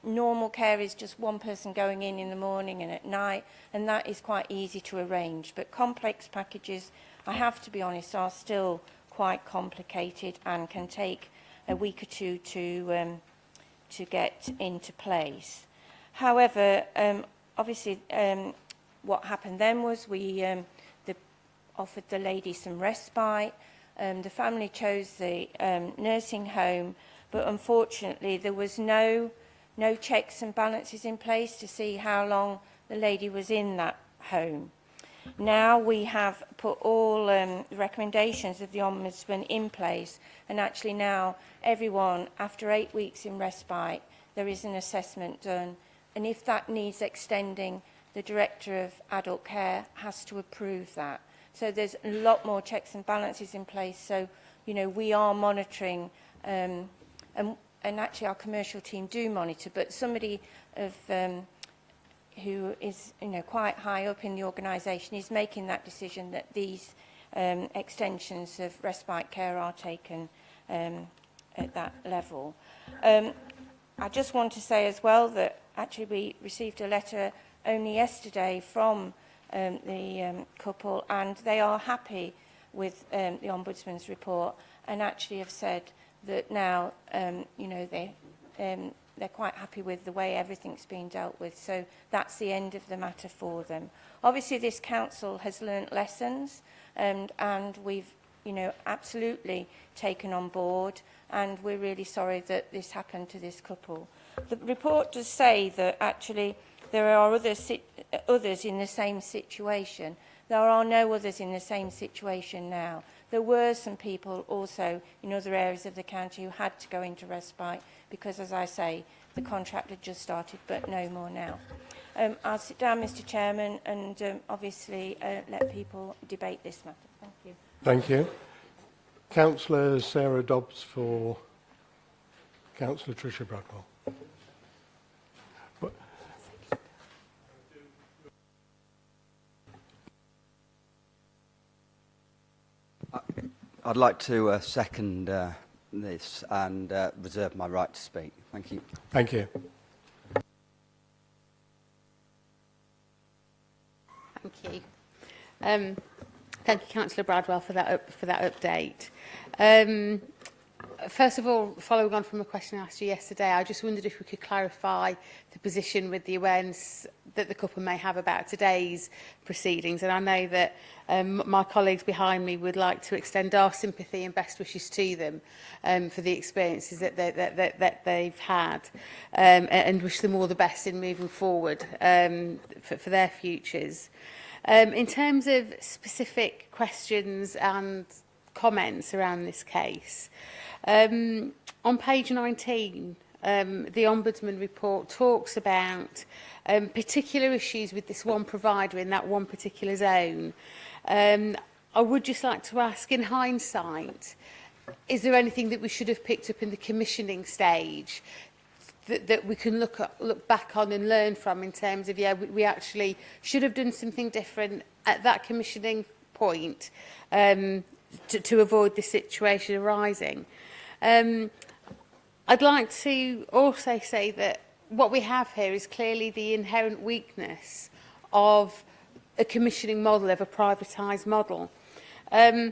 Normal care is just one person going in the morning and at night, and that is quite easy to arrange. But complex packages, I have to be honest, are still quite complicated and can take a week or two to get into place. However, obviously, what happened then was we offered the lady some respite. The family chose the nursing home, but unfortunately there was no checks and balances in place to see how long the lady was in that home. Now we have put all the recommendations of the Ombudsman in place, and actually now everyone, after 8 weeks in respite, there is an assessment done, and if that needs extending, the Director of Adult Care has to approve that. So there's a lot more checks and balances in place. So, you know, we are monitoring, and actually our commercial team do monitor, but somebody of who is, you know, quite high up in the organisation is making that decision that these extensions of respite care are taken at that level. I just want to say as well that actually we received a letter only yesterday from the couple, and they are happy with the Ombudsman's report, and actually have said that now you know, they're quite happy with the way everything's been dealt with. So that's the end of the matter for them. Obviously this council has learnt lessons, and we've, you know, absolutely taken on board, and we're really sorry that this happened to this couple. The report does say that actually there are others in the same situation. There are no others in the same situation now. There were some people also in other areas of the county who had to go into respite because, as I say, the contract had just started, but no more now. I'll sit down, Mr. Chairman, and obviously let people debate this matter. Thank you.
Thank you. Councillor Sarah Dobbs for Councillor Tricia Bradwell.
I'd like to second this and reserve my right to speak. Thank you.
Thank you.
Thank you. Thank you, Councillor Bradwell, for that update. First of all, following on from a question I asked you yesterday, I just wondered if we could clarify the position with the awareness that the couple may have about today's proceedings. And I know that my colleagues behind me would like to extend our sympathy and best wishes to them for the experiences that they've had, and wish them all the best in moving forward for their futures. In terms of specific questions and comments around this case, on page 19, the Ombudsman report talks about particular issues with this one provider in that one particular zone. I would just like to ask, in hindsight, is there anything that we should have picked up in the commissioning stage that we can look back on and learn from, in terms of, yeah, we actually should have done something different at that commissioning point to avoid this situation arising? I'd like to also say that what we have here is clearly the inherent weakness of a commissioning model, of a privatised model. The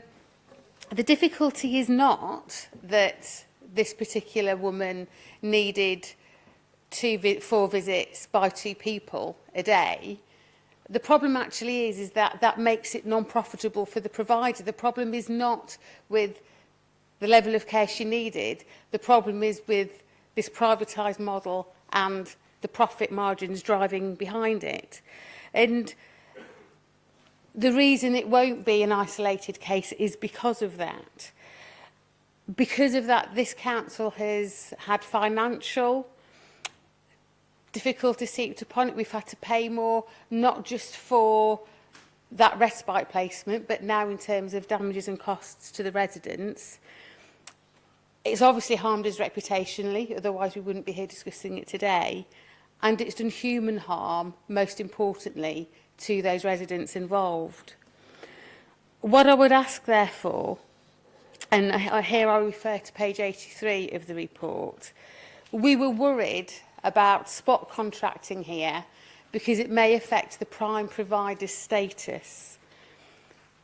difficulty is not that this particular woman needed 4 visits by 2 people a day. The problem actually is that makes it non-profitable for the provider. The problem is not with the level of care she needed. The problem is with this privatised model and the profit margins driving behind it. And the reason it won't be an isolated case is because of that. Because of that, this council has had financial difficulty seeped upon it. We've had to pay more, not just for that respite placement, but now in terms of damages and costs to the residents. It's obviously harmed us reputationally, otherwise we wouldn't be here discussing it today. And it's done human harm, most importantly, to those residents involved. What I would ask, therefore, and here I refer to page 83 of the report, we were worried about spot contracting here because it may affect the prime provider's status.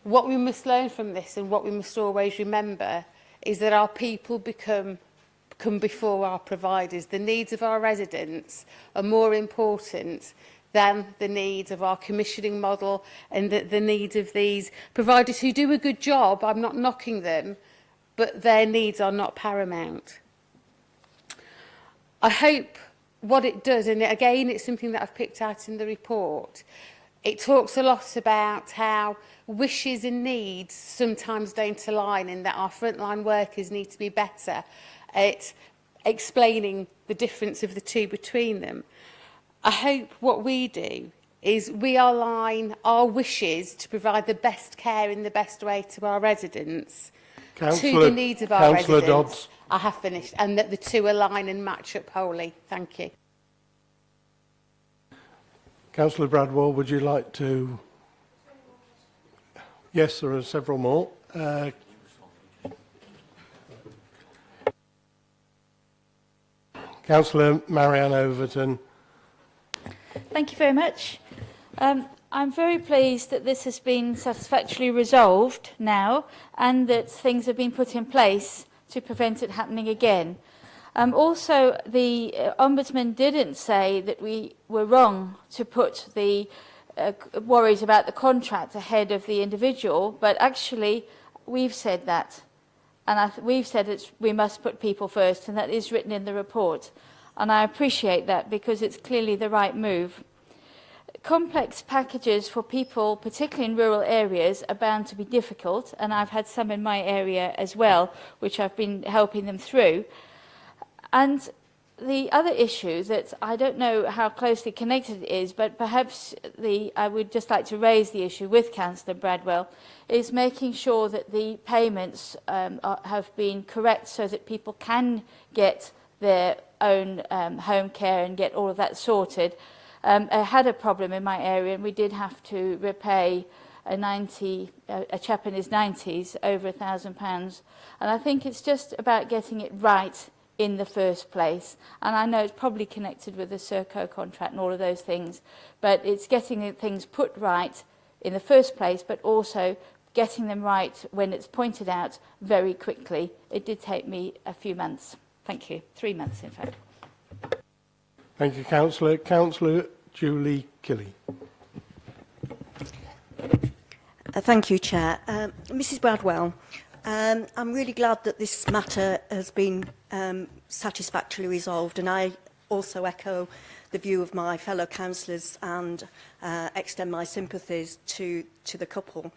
What we must learn from this, and what we must always remember, is that our people come before our providers. The needs of our residents are more important than the needs of our commissioning model and the needs of these providers who do a good job. I'm not knocking them, but their needs are not paramount. I hope what it does, and again it's something that I've picked out in the report, it talks a lot about how wishes and needs sometimes don't align, and that our frontline workers need to be better at explaining the difference of the two between them. I hope what we do is we align our wishes to provide the best care in the best way to our residents, to the needs of our residents.
Dodds.
I have finished, and that the two align and match up wholly. Thank you.
Councillor Bradwell, would you like to? Yes, there are several more. Councillor Marianne Overton.
Thank you very much. I'm very pleased that this has been satisfactorily resolved now, and that things have been put in place to prevent it happening again. Also, the Ombudsman didn't say that we were wrong to put the worries about the contract ahead of the individual, but actually we've said that. And we've said that we must put people first, and that is written in the report. And I appreciate that, because it's clearly the right move. Complex packages for people, particularly in rural areas, are bound to be difficult, and I've had some in my area as well, which I've been helping them through. And the other issue that I don't know how closely connected it is, but perhaps I would just like to raise the issue with Councillor Bradwell, is making sure that the payments have been correct so that people can get their own home care and get all of that sorted. I had a problem in my area, and we did have to repay a chap in his 90s over £1,000. And I think it's just about getting it right in the first place. And I know it's probably connected with the Serco contract and all of those things, but it's getting things put right in the first place, but also getting them right when it's pointed out very quickly. It did take me a few months. Thank you. 3 months, in fact.
Thank you, Councillor. Councillor Julie Kelly.
Thank you, Chair. Mrs Bradwell, I'm really glad that this matter has been satisfactorily resolved, and I also echo the view of my fellow councillors and extend my sympathies to the couple.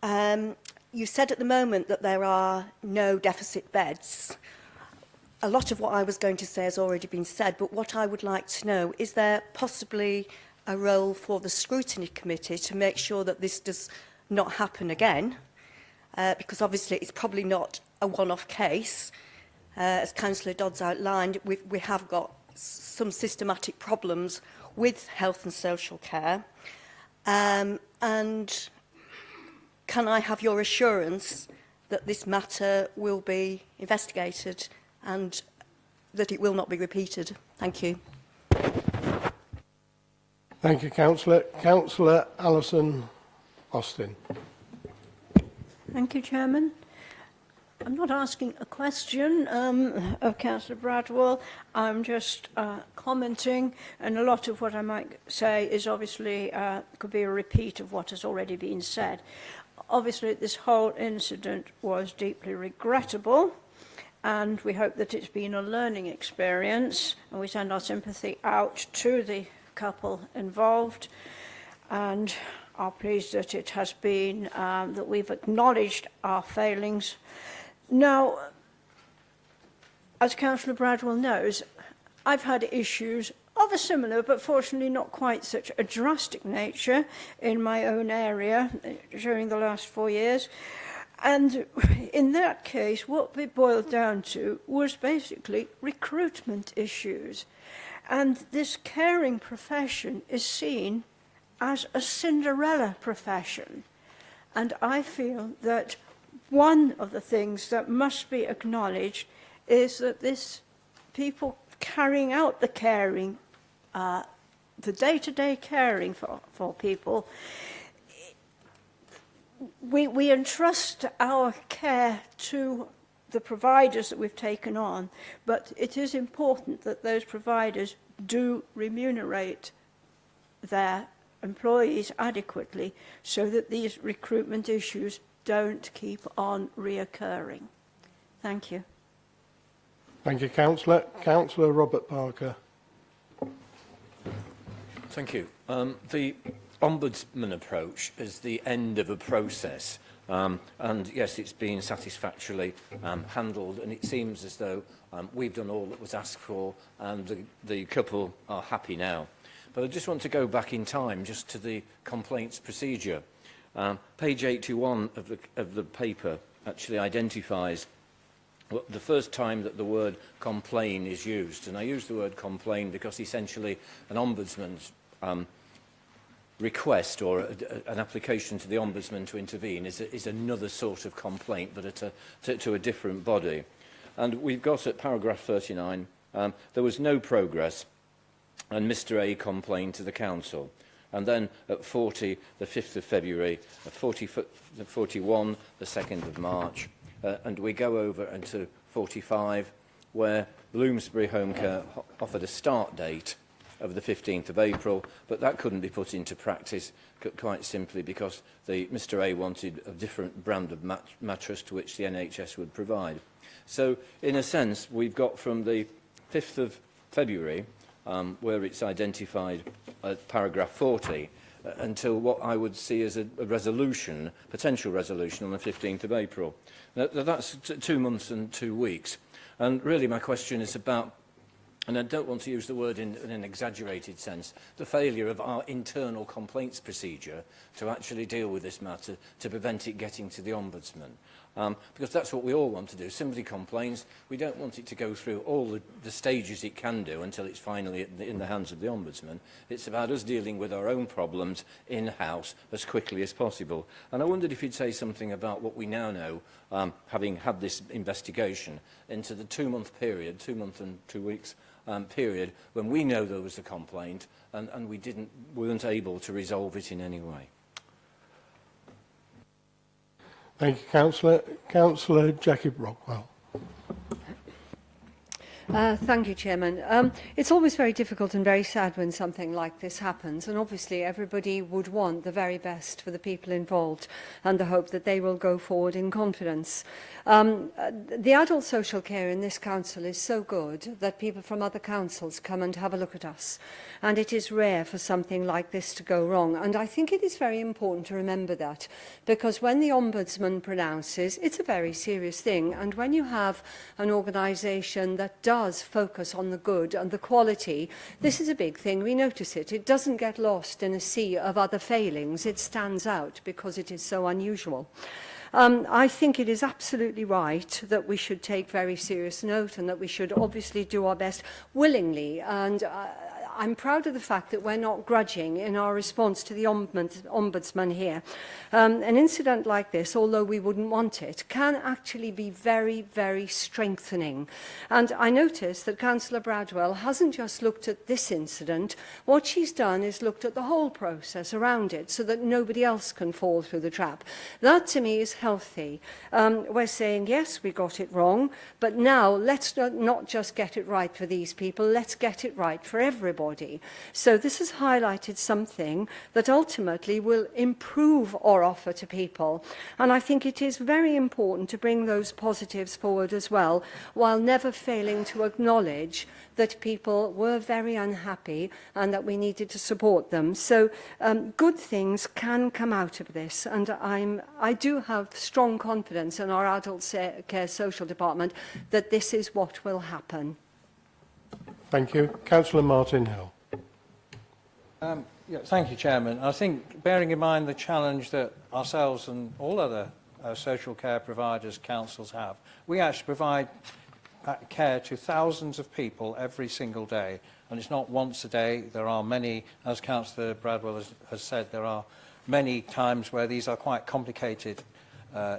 You said at the moment that there are no deficit beds. A lot of what I was going to say has already been said, but what I would like to know, is there possibly a role for the scrutiny committee to make sure that this does not happen again? Because obviously it's probably not a one-off case. As Councillor Dodds outlined, we have got some systematic problems with health and social care. And can I have your assurance that this matter will be investigated and that it will not be repeated? Thank you.
Thank you, Councillor. Councillor Alison Austin.
Thank you, Chairman. I'm not asking a question of Councillor Bradwell. I'm just commenting, and a lot of what I might say is obviously could be a repeat of what has already been said. Obviously, this whole incident was deeply regrettable, and we hope that it's been a learning experience, and we send our sympathy out to the couple involved, and are pleased that it has been, that we've acknowledged our failings. Now, as Councillor Bradwell knows, I've had issues of a similar, but fortunately not quite such a drastic nature in my own area during the last 4 years. And in that case, what we boiled down to was basically recruitment issues. And this caring profession is seen as a Cinderella profession. And I feel that one of the things that must be acknowledged is that this people carrying out the caring, the day-to-day caring for people, we entrust our care to the providers that we've taken on, but it is important that those providers do remunerate their employees adequately so that these recruitment issues don't keep on reoccurring. Thank you.
Thank you, Councillor. Councillor Robert Parker.
Thank you. The Ombudsman approach is the end of a process. And yes, it's been satisfactorily handled, and it seems as though we've done all that was asked for, and the couple are happy now. But I just want to go back in time just to the complaints procedure. Page 81 of the paper actually identifies the first time that the word complain is used. And I use the word complain because essentially an ombudsman's request or an application to the Ombudsman to intervene is another sort of complaint, but to a different body. And we've got at paragraph 39, there was no progress, and Mr A complained to the Council. And then at 40, the 5th of February, at 41, the 2nd of March, and we go over into 45, where Bloomsbury Home Care offered a start date of the 15th of April, but that couldn't be put into practice quite simply because Mr A wanted a different brand of mattress to which the NHS would provide. So, in a sense, we've got from the 5th of February, where it's identified at paragraph 40, until what I would see as a resolution, potential resolution on the 15th of April. Now, that's 2 months and 2 weeks. And really my question is about, and I don't want to use the word in an exaggerated sense, the failure of our internal complaints procedure to actually deal with this matter to prevent it getting to the Ombudsman. because that's what we all want to do. Somebody complains, we don't want it to go through all the stages it can do until it's finally in the hands of the Ombudsman. It's about us dealing with our own problems in-house as quickly as possible. And I wondered if you'd say something about what we now know, having had this investigation, into the 2-month period, 2 months and 2 weeks period, when we know there was a complaint and we weren't able to resolve it in any way.
Thank you, Councillor. Councillor Jackie Brockwell.
Thank you, Chairman. It's always very difficult and very sad when something like this happens, and obviously everybody would want the very best for the people involved and the hope that they will go forward in confidence. The adult social care in this council is so good that people from other councils come and have a look at us, and it is rare for something like this to go wrong, and I think it is very important to remember that, because when the Ombudsman pronounces, it's a very serious thing, and when you have an organisation that does focus on the good and the quality, this is a big thing. We notice it. It doesn't get lost in a sea of other failings. It stands out because it is so unusual. I think it is absolutely right that we should take very serious note and that we should obviously do our best willingly, and I'm proud of the fact that we're not grudging in our response to the Ombudsman here. An incident like this, although we wouldn't want it, can actually be very, very strengthening. And I noticed that Councillor Bradwell hasn't just looked at this incident. What she's done is looked at the whole process around it so that nobody else can fall through the trap. That, to me, is healthy. We're saying, yes, we got it wrong, but now let's not just get it right for these people, let's get it right for everybody. So this has highlighted something that ultimately will improve our offer to people. And I think it is very important to bring those positives forward as well, while never failing to acknowledge that people were very unhappy and that we needed to support them. So good things can come out of this, and I do have strong confidence in our adult care social department that this is what will happen.
Thank you. Councillor Martin Hill.
Yeah, thank you, Chairman. I think, bearing in mind the challenge that ourselves and all other social care providers, councils have, we actually provide care to thousands of people every single day. And it's not once a day. There are many, as Councillor Bradwell has said, there are many times where these are quite complicated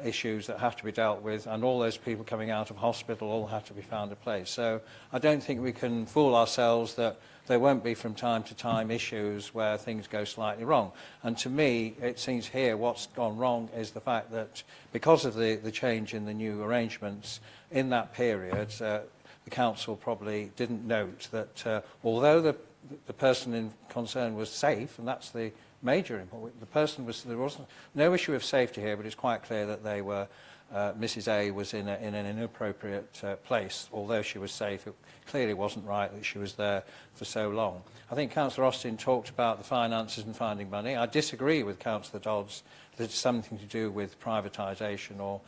issues that have to be dealt with, and all those people coming out of hospital all have to be found a place. So I don't think we can fool ourselves that there won't be from time to time issues where things go slightly wrong. And to me, it seems here what's gone wrong is the fact that because of the change in the new arrangements in that period, the council probably didn't note that although the person in concern was safe, and that's the major important. There wasn't no issue of safety here, but it's quite clear that they were. Mrs. A was in an inappropriate place, although she was safe. It clearly wasn't right that she was there for so long. I think Councillor Austin talked about the finances and finding money. I disagree with Councillor Dodds that it's something to do with privatisation or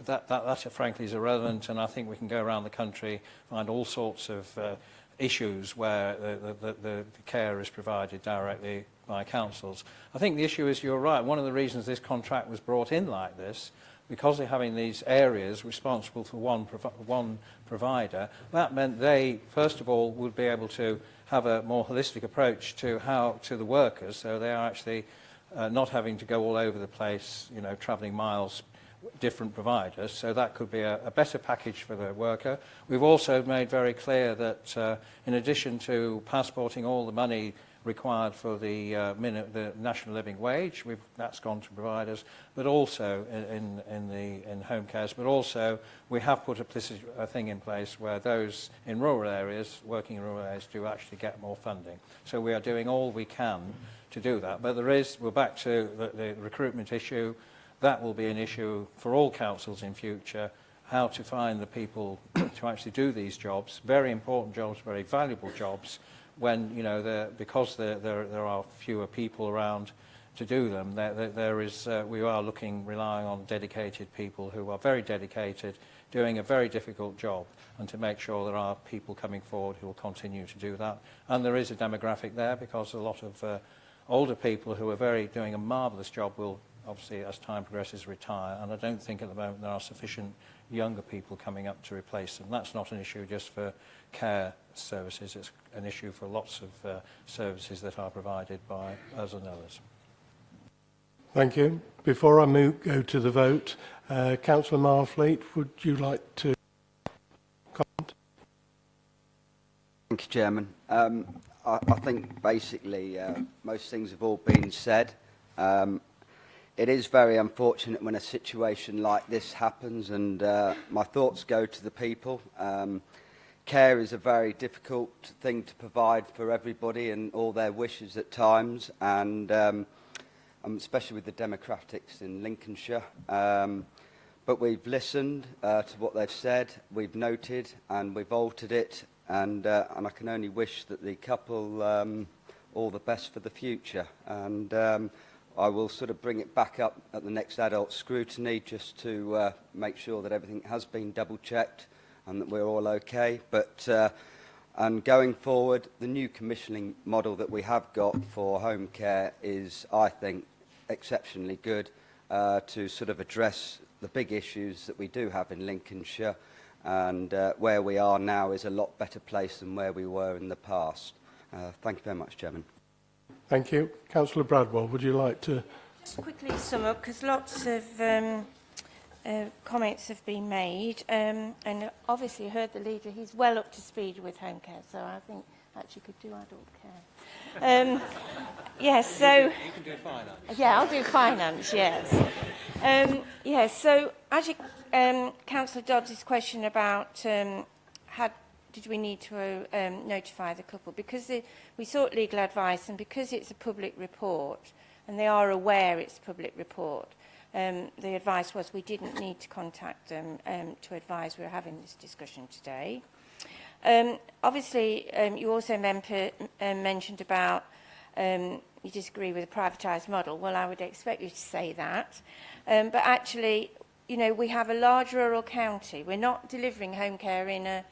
that frankly is irrelevant, and I think we can go around the country, find all sorts of issues where the care is provided directly by councils. I think the issue is, you're right, one of the reasons this contract was brought in like this, because they're having these areas responsible for one provider, that meant they, first of all, would be able to have a more holistic approach to the workers, so they are actually not having to go all over the place, you know, travelling miles, different providers, so that could be a better package for the worker. We've also made very clear that in addition to passporting all the money required for the national living wage, that's gone to providers, but also in home cares, but also we have put a thing in place where those in rural areas, working in rural areas, do actually get more funding. So we are doing all we can to do that. But we're back to the recruitment issue. That will be an issue for all councils in future, how to find the people to actually do these jobs, very important jobs, very valuable jobs, when, you know, because there are fewer people around to do them. We are relying on dedicated people who are very dedicated, doing a very difficult job, and to make sure there are people coming forward who will continue to do that. And there is a demographic there, because a lot of older people who are doing a marvellous job will obviously, as time progresses, retire. And I don't think at the moment there are sufficient younger people coming up to replace them. That's not an issue just for care services. It's an issue for lots of services that are provided by us and others.
Thank you. Before I go to the vote, Councillor Marfleet, would you like to comment?
Thank you, Chairman. I think basically most things have all been said. It is very unfortunate when a situation like this happens, and my thoughts go to the people. Care is a very difficult thing to provide for everybody and all their wishes at times, and especially with the demographics in Lincolnshire. But we've listened to what they've said, we've noted, and we've altered it, and I can only wish that the couple all the best for the future. And I will sort of bring it back up at the next adult scrutiny just to make sure that everything has been double-checked and that we're all okay. But and going forward, the new commissioning model that we have got for home care is, I think, exceptionally good to sort of address the big issues that we do have in Lincolnshire, and where we are now is a lot better place than where we were in the past. Thank you very much, Chairman.
Thank you. Councillor Bradwell, would you like to...
Just quickly sum up, because lots of comments have been made, and obviously heard the leader, he's well up to speed with home care, so I think actually could do adult care. Yes, so... You can do finance. Yeah, I'll do finance, yes. Yes, so as you, Councillor Dodds' question about did we need to notify the couple, because we sought legal advice, and because it's a public report, and they are aware it's a public report, the advice was we didn't need to contact them to advise we were having this discussion today. Obviously, you also mentioned about you disagree with a privatised model. Well, I would expect you to say that. But actually, you know, we have a large rural county. We're not delivering home care in a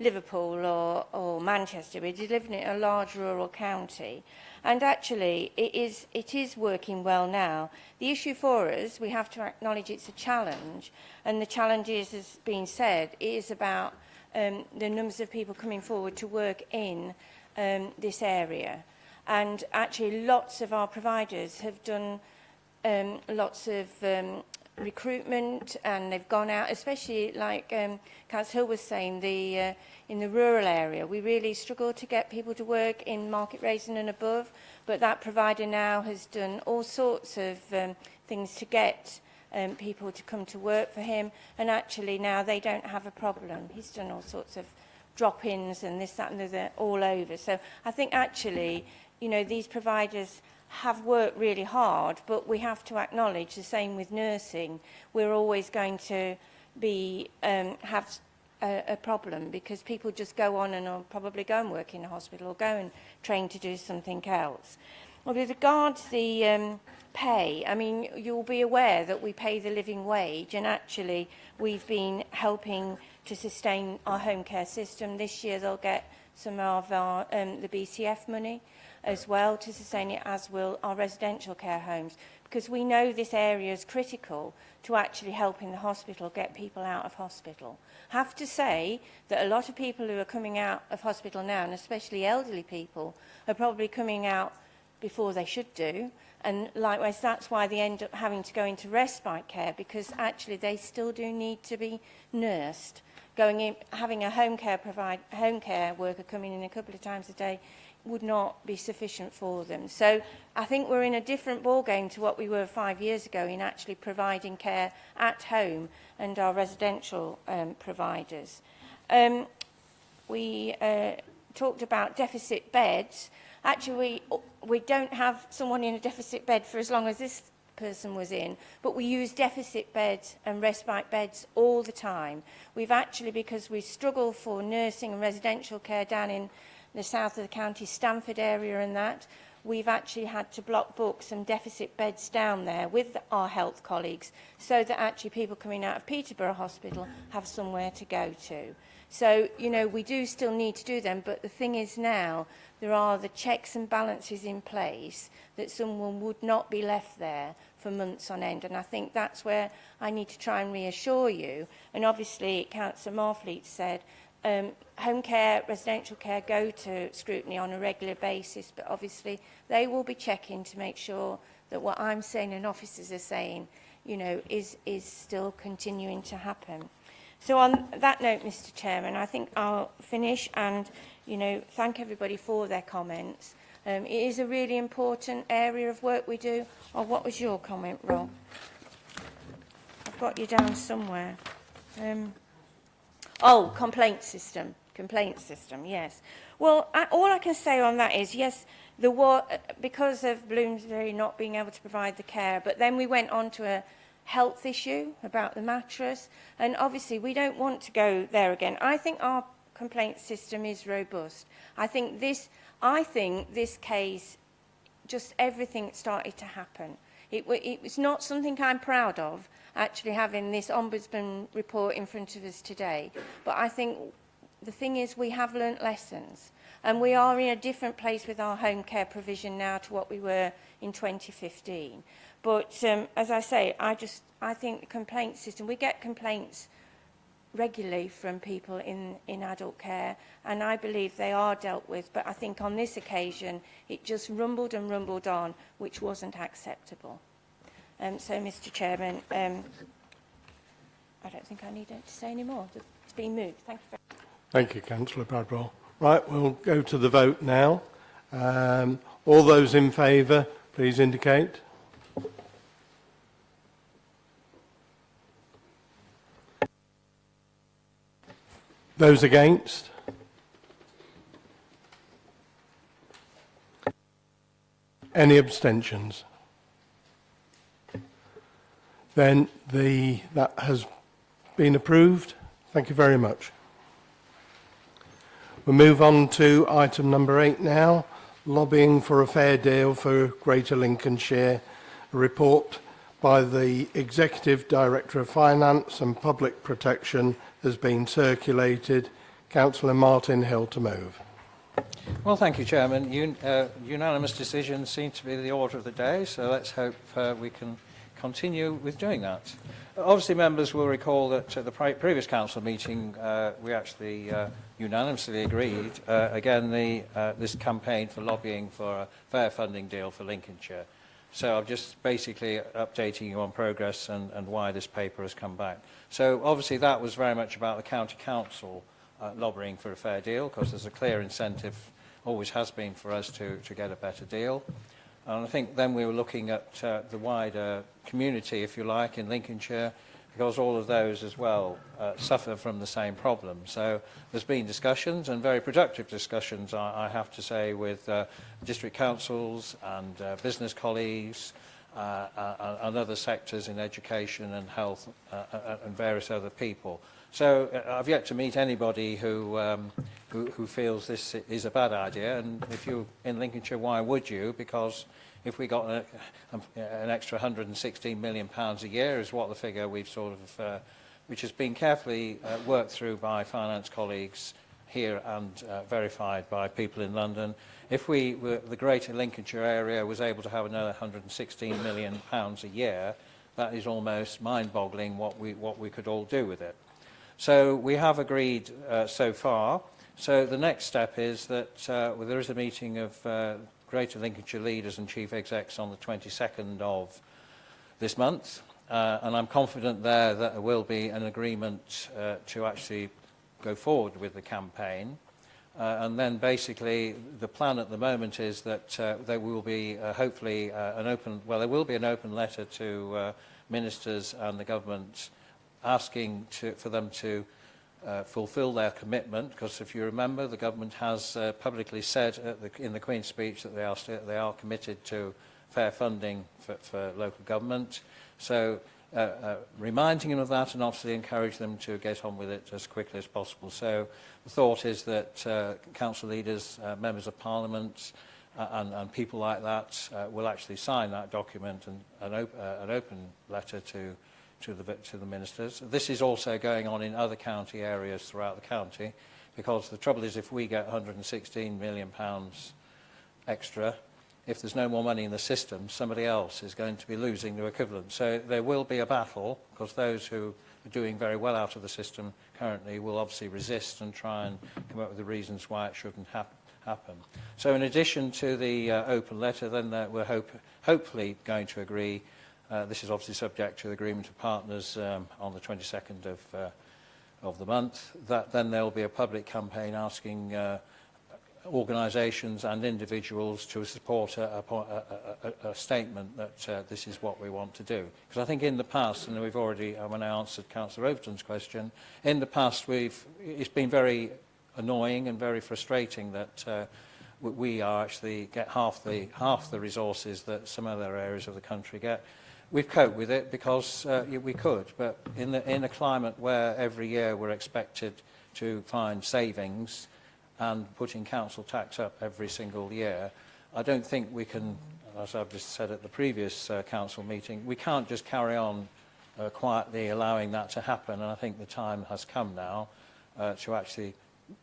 Liverpool or Manchester. We're delivering it in a large rural county. And actually, it is working well now. The issue for us, we have to acknowledge it's a challenge. And the challenge is, as being said, is about the numbers of people coming forward to work in this area. And actually, lots of our providers have done lots of recruitment, and they've gone out, especially like Councillor Hill was saying, in the rural area. We really struggle to get people to work in market rating and above, but that provider now has done all sorts of things to get people to come to work for him, and actually now they don't have a problem. He's done all sorts of drop-ins and this, that and the other all over. So I think actually, you know, these providers have worked really hard, but we have to acknowledge the same with nursing. We're always going to be have a problem, because people just go on and will probably go and work in a hospital or go and train to do something else. Well, with regards to the pay, I mean, you'll be aware that we pay the living wage, and actually we've been helping to sustain our home care system. This year they'll get some of our the BCF money as well to sustain it, as will our residential care homes, because we know this area is critical to actually helping the hospital get people out of hospital. I have to say that a lot of people who are coming out of hospital now, and especially elderly people, are probably coming out before they should do, and likewise that's why they end up having to go into respite care, because actually they still do need to be nursed. Going in, having a home care worker coming in a couple of times a day would not be sufficient for them. So I think we're in a different ballgame to what we were 5 years ago in actually providing care at home and our residential providers. We talked about deficit beds. Actually, we don't have someone in a deficit bed for as long as this person was in, but we use deficit beds and respite beds all the time. We've actually, because we struggle for nursing and residential care down in the south of the county, Stamford area and that, we've actually had to block book some deficit beds down there with our health colleagues, so that actually people coming out of Peterborough Hospital have somewhere to go to. So, you know, we do still need to do them, but the thing is now, there are the checks and balances in place that someone would not be left there for months on end. And I think that's where I need to try and reassure you. And obviously, Councillor Marfleet said, home care, residential care go to scrutiny on a regular basis, but obviously they will be checking to make sure that what I'm saying and officers are saying, you know, is still continuing to happen. So on that note, Mr. Chairman, I think I'll finish and, you know, thank everybody for their comments. It is a really important area of work we do. Or what was your comment, Rob? I've got you down somewhere. Oh, complaint system, yes. Well, all I can say on that is, yes, there was, because of Bloomsbury not being able to provide the care, but then we went on to a health issue about the mattress, and obviously we don't want to go there again. I think our complaint system is robust. I think this case, just everything started to happen. It was not something I'm proud of, actually having this Ombudsman report in front of us today, but I think the thing is we have learnt lessons, and we are in a different place with our home care provision now to what we were in 2015. But as I say, I think the complaint system, we get complaints regularly from people in adult care, and I believe they are dealt with. But I think on this occasion, it just rumbled and rumbled on, which wasn't acceptable. So, Mr. Chairman, I don't think I need to say any more. It's been moved. Thank you very much.
Thank you, Councillor Bradwell. Right, we'll go to the vote now. All those in favour, please indicate. Those against? Any abstentions? Then that has been approved. Thank you very much. We'll move on to item number 8 now, lobbying for a fair deal for Greater Lincolnshire, a report by the Executive Director of Finance and Public Protection has been circulated. Councillor Martin Hill to move.
Well, thank you, Chairman. Unanimous decision seems to be the order of the day, so let's hope we can continue with doing that. Obviously, members will recall that at the previous council meeting, we actually unanimously agreed, again, this campaign for lobbying for a fair funding deal for Lincolnshire. So I'm just basically updating you on progress and why this paper has come back. So obviously that was very much about the county council lobbying for a fair deal, because there's a clear incentive, always has been, for us to get a better deal. And I think then we were looking at the wider community, if you like, in Lincolnshire, because all of those as well suffer from the same problem. So there's been discussions, and very productive discussions, I have to say, with district councils and business colleagues and other sectors in education and health and various other people. So I've yet to meet anybody who feels this is a bad idea, and if you're in Lincolnshire, why would you? Because if we got an extra £116 million a year is what the figure we've sort of, which has been carefully worked through by finance colleagues here and verified by people in London. If the Greater Lincolnshire area was able to have another £116 million a year, that is almost mind-boggling what we could all do with it. So we have agreed so far. So the next step is that there is a meeting of Greater Lincolnshire leaders and chief execs on the 22nd of this month, and I'm confident there that there will be an agreement to actually go forward with the campaign. And then basically the plan at the moment is that there will be hopefully there will be an open letter to ministers and the government asking for them to fulfil their commitment, because if you remember, the government has publicly said in the Queen's speech that they are committed to fair funding for local government. So reminding them of that, and obviously encourage them to get on with it as quickly as possible. So the thought is that council leaders, members of parliament and people like that will actually sign that document and an open letter to to the ministers. This is also going on in other county areas throughout the county, because the trouble is, if we get £116 million extra, if there's no more money in the system, somebody else is going to be losing their equivalent. So there will be a battle, because those who are doing very well out of the system currently will obviously resist and try and come up with the reasons why it shouldn't happen. So in addition to the open letter, then we're hopefully going to agree, this is obviously subject to the agreement of partners on the 22nd of the month, that then there will be a public campaign asking organisations and individuals to support a statement that this is what we want to do. Because I think in the past, and we've already, when I answered Councillor Overton's question, in the past it's been very annoying and very frustrating that we are actually get half the resources that some other areas of the country get. We've coped with it because we could, but in a climate where every year we're expected to find savings and putting council tax up every single year, I don't think we can, as I've just said at the previous council meeting, we can't just carry on quietly allowing that to happen. And I think the time has come now to actually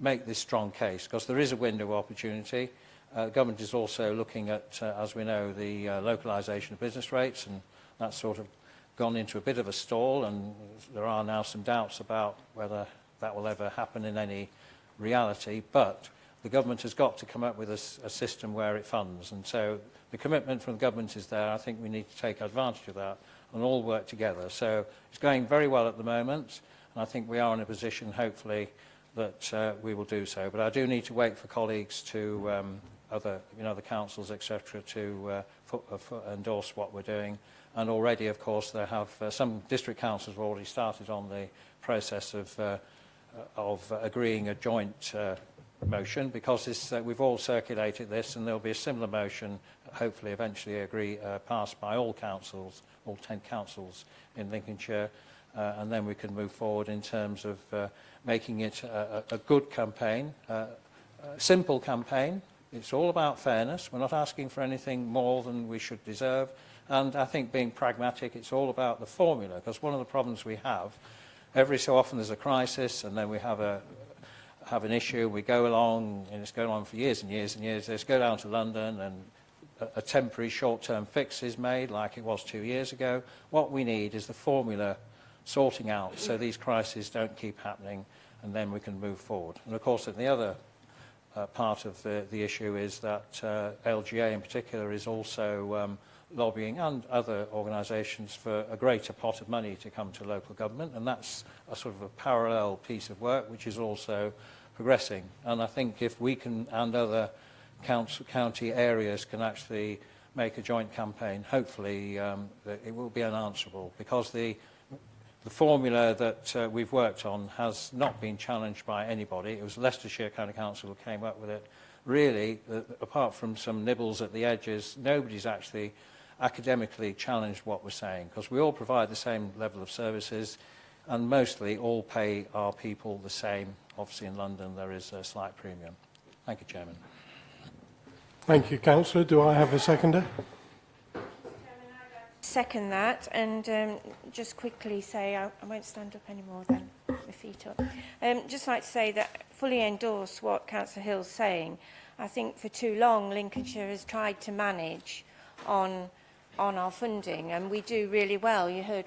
make this strong case, because there is a window of opportunity. Government is also looking at, as we know, the localisation of business rates, and that's sort of gone into a bit of a stall, and there are now some doubts about whether that will ever happen in any reality, but the government has got to come up with a system where it funds, and so the commitment from the government is there. I think we need to take advantage of that and all work together. So it's going very well at the moment, and I think we are in a position, hopefully, that we will do so. But I do need to wait for colleagues to other councils, etc., to endorse what we're doing. And already, of course, there have some district councils have already started on the process of agreeing a joint motion, because we've all circulated this, and there'll be a similar motion, hopefully eventually passed by all councils, all 10 councils in Lincolnshire, and then we can move forward in terms of making it a good campaign, a simple campaign. It's all about fairness. We're not asking for anything more than we should deserve, and I think being pragmatic, it's all about the formula, because one of the problems we have, every so often there's a crisis, and then we have an issue, we go along, and it's going on for years and years and years. Let's go down to London, and a temporary short-term fix is made, like it was 2 years ago. What we need is the formula sorting out so these crises don't keep happening, and then we can move forward. And of course, the other part of the issue is that LGA in particular is also lobbying, and other organisations, for a greater pot of money to come to local government, and that's a sort of a parallel piece of work which is also progressing. And I think if we can, and other county areas can actually make a joint campaign, hopefully it will be unanswerable, because the formula that we've worked on has not been challenged by anybody. It was Leicestershire County Council who came up with it. Really, apart from some nibbles at the edges, nobody's actually academically challenged what we're saying, because we all provide the same level of services, and mostly all pay our people the same. Obviously in London there is a slight premium. Thank you, Chairman.
Thank you, Councillor. Do I have a seconder?
Second that, and just quickly say, I won't stand up anymore then, my feet up. Just like to say that fully endorse what Councillor Hill's saying. I think for too long Lincolnshire has tried to manage on our funding, and we do really well. You heard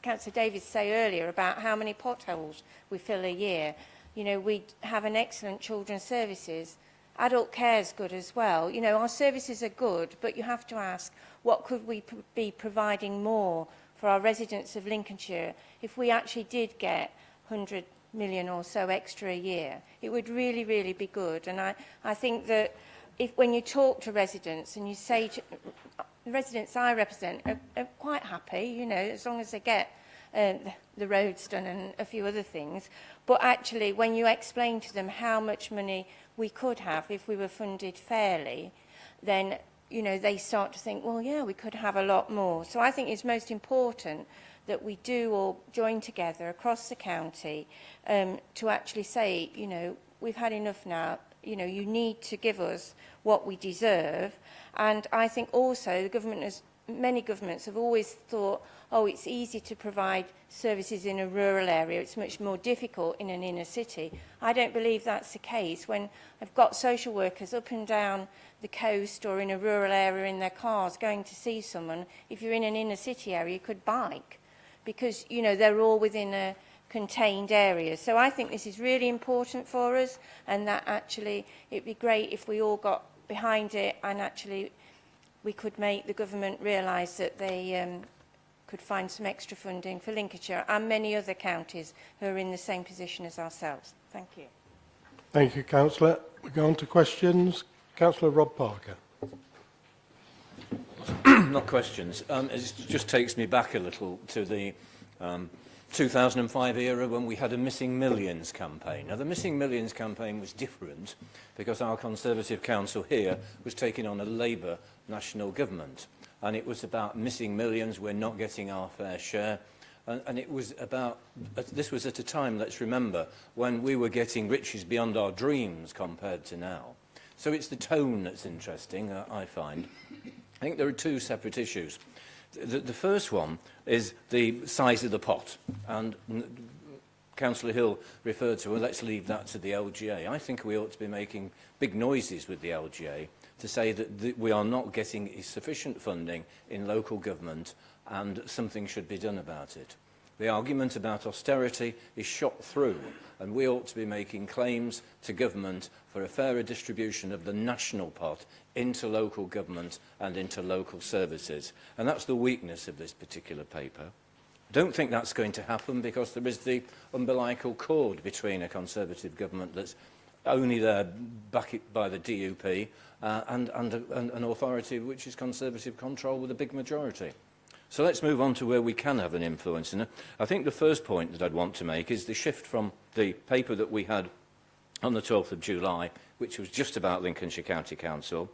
Councillor Davies say earlier about how many potholes we fill a year. You know, we have an excellent children's services. Adult care is good as well. You know, our services are good, but you have to ask, what could we be providing more for our residents of Lincolnshire if we actually did get 100 million or so extra a year? It would really, really be good. And I think that when you talk to residents and you say to the residents I represent are quite happy, you know, as long as they get the roads done and a few other things. But actually, when you explain to them how much money we could have if we were funded fairly, then, you know, they start to think, well, yeah, we could have a lot more. So I think it's most important that we do all join together across the county to actually say, you know, we've had enough now. You know, you need to give us what we deserve. And I think also the government many governments have always thought, oh, it's easy to provide services in a rural area, it's much more difficult in an inner city. I don't believe that's the case. When I've got social workers up and down the coast or in a rural area in their cars going to see someone, if you're in an inner city area, you could bike, because, you know, they're all within a contained area. So I think this is really important for us, and that actually it'd be great if we all got behind it, and actually we could make the government realise that they could find some extra funding for Lincolnshire and many other counties who are in the same position as ourselves. Thank you.
Thank you, Councillor. We go on to questions. Councillor Rob Parker.
Not questions. It just takes me back a little to the 2005 era when we had a Missing Millions campaign. Now, the Missing Millions campaign was different because our Conservative council here was taking on a Labour national government. And it was about missing millions, we're not getting our fair share. And it was about, this was at a time, let's remember, when we were getting riches beyond our dreams compared to now. So it's the tone that's interesting, I find. I think there are two separate issues. The first one is the size of the pot. And Councillor Hill referred to, well, let's leave that to the LGA. I think we ought to be making big noises with the LGA to say that we are not getting sufficient funding in local government and something should be done about it. The argument about austerity is shot through, and we ought to be making claims to government for a fairer distribution of the national pot into local government and into local services. And that's the weakness of this particular paper. I don't think that's going to happen because there is the umbilical cord between a Conservative government that's only there backed by the DUP and an authority which is Conservative control with a big majority. So let's move on to where we can have an influence. And I think the first point that I'd want to make is the shift from the paper that we had on the 12th of July, which was just about Lincolnshire County Council,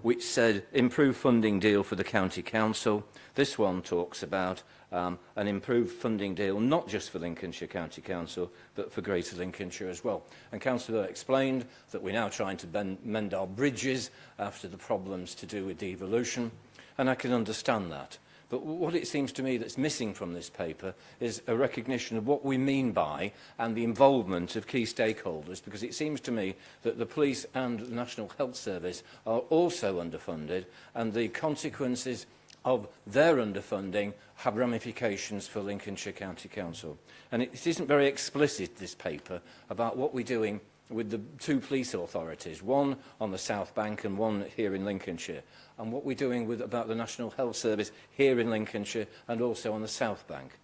which said improved funding deal for the County Council. This one talks about an improved funding deal, not just for Lincolnshire County Council, but for Greater Lincolnshire as well. And Councillor explained that we're now trying to mend our bridges after the problems to do with devolution, and I can understand that. But what it seems to me that's missing from this paper is a recognition of what we mean by and the involvement of key stakeholders, because it seems to me that the police and the National Health Service are also underfunded, and the consequences of their underfunding have ramifications for Lincolnshire County Council. And it isn't very explicit, this paper, about what we're doing with the two police authorities, one on the South Bank and one here in Lincolnshire, and what we're doing about the National Health Service here in Lincolnshire and also on the South Bank.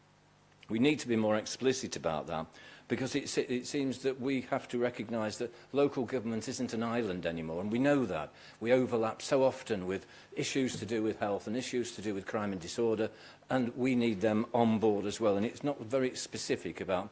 We need to be more explicit about that, because it seems that we have to recognise that local government isn't an island anymore, and we know that. We overlap so often with issues to do with health and issues to do with crime and disorder, and we need them on board as well. And it's not very specific about...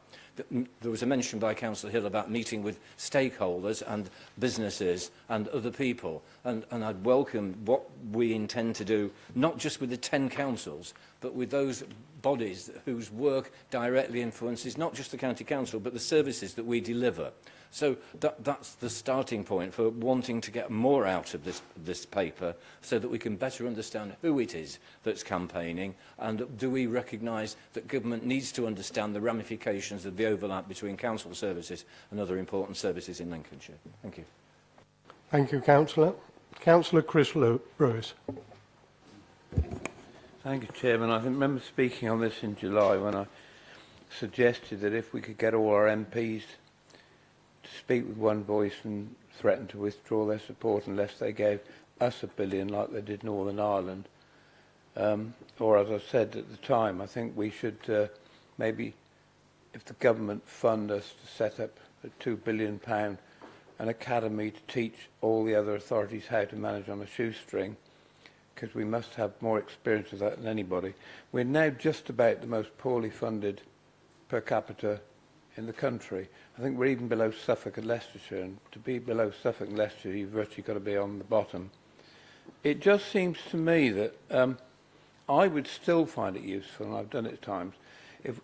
There was a mention by Councillor Hill about meeting with stakeholders and businesses and other people, and I'd welcome what we intend to do, not just with the 10 councils, but with those bodies whose work directly influences not just the County Council, but the services that we deliver. So that's the starting point for wanting to get more out of this paper, so that we can better understand who it is that's campaigning, and do we recognise that government needs to understand the ramifications of the overlap between council services and other important services in Lincolnshire. Thank you.
Thank you, Councillor. Councillor Chris Bruce.
Thank you, Chairman. I remember speaking on this in July when I suggested that if we could get all our MPs to speak with one voice and threaten to withdraw their support unless they gave us $1 billion like they did Northern Ireland. Or as I said at the time, I think we should maybe, if the government fund us to set up a £2 billion an academy to teach all the other authorities how to manage on a shoestring, because we must have more experience of that than anybody. We're now just about the most poorly funded per capita in the country. I think we're even below Suffolk and Leicestershire, and to be below Suffolk and Leicestershire, you've virtually got to be on the bottom. It just seems to me that I would still find it useful, and I've done it at times,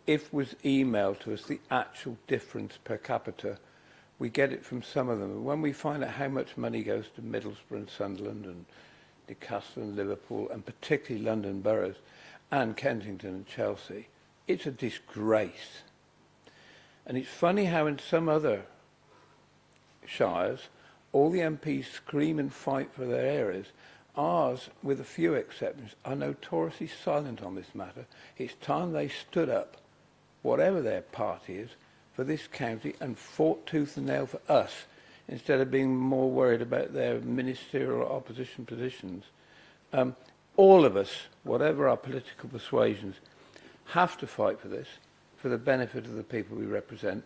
if was emailed to us the actual difference per capita. We get it from some of them. And when we find out how much money goes to Middlesbrough and Sunderland and Newcastle and Liverpool, and particularly London boroughs, and Kensington and Chelsea. It's a disgrace. And it's funny how in some other shires, all the MPs scream and fight for their areas. Ours, with a few exceptions, are notoriously silent on this matter. It's time they stood up, whatever their party is, for this county and fought tooth and nail for us, instead of being more worried about their ministerial opposition positions. All of us, whatever our political persuasions, have to fight for this, for the benefit of the people we represent.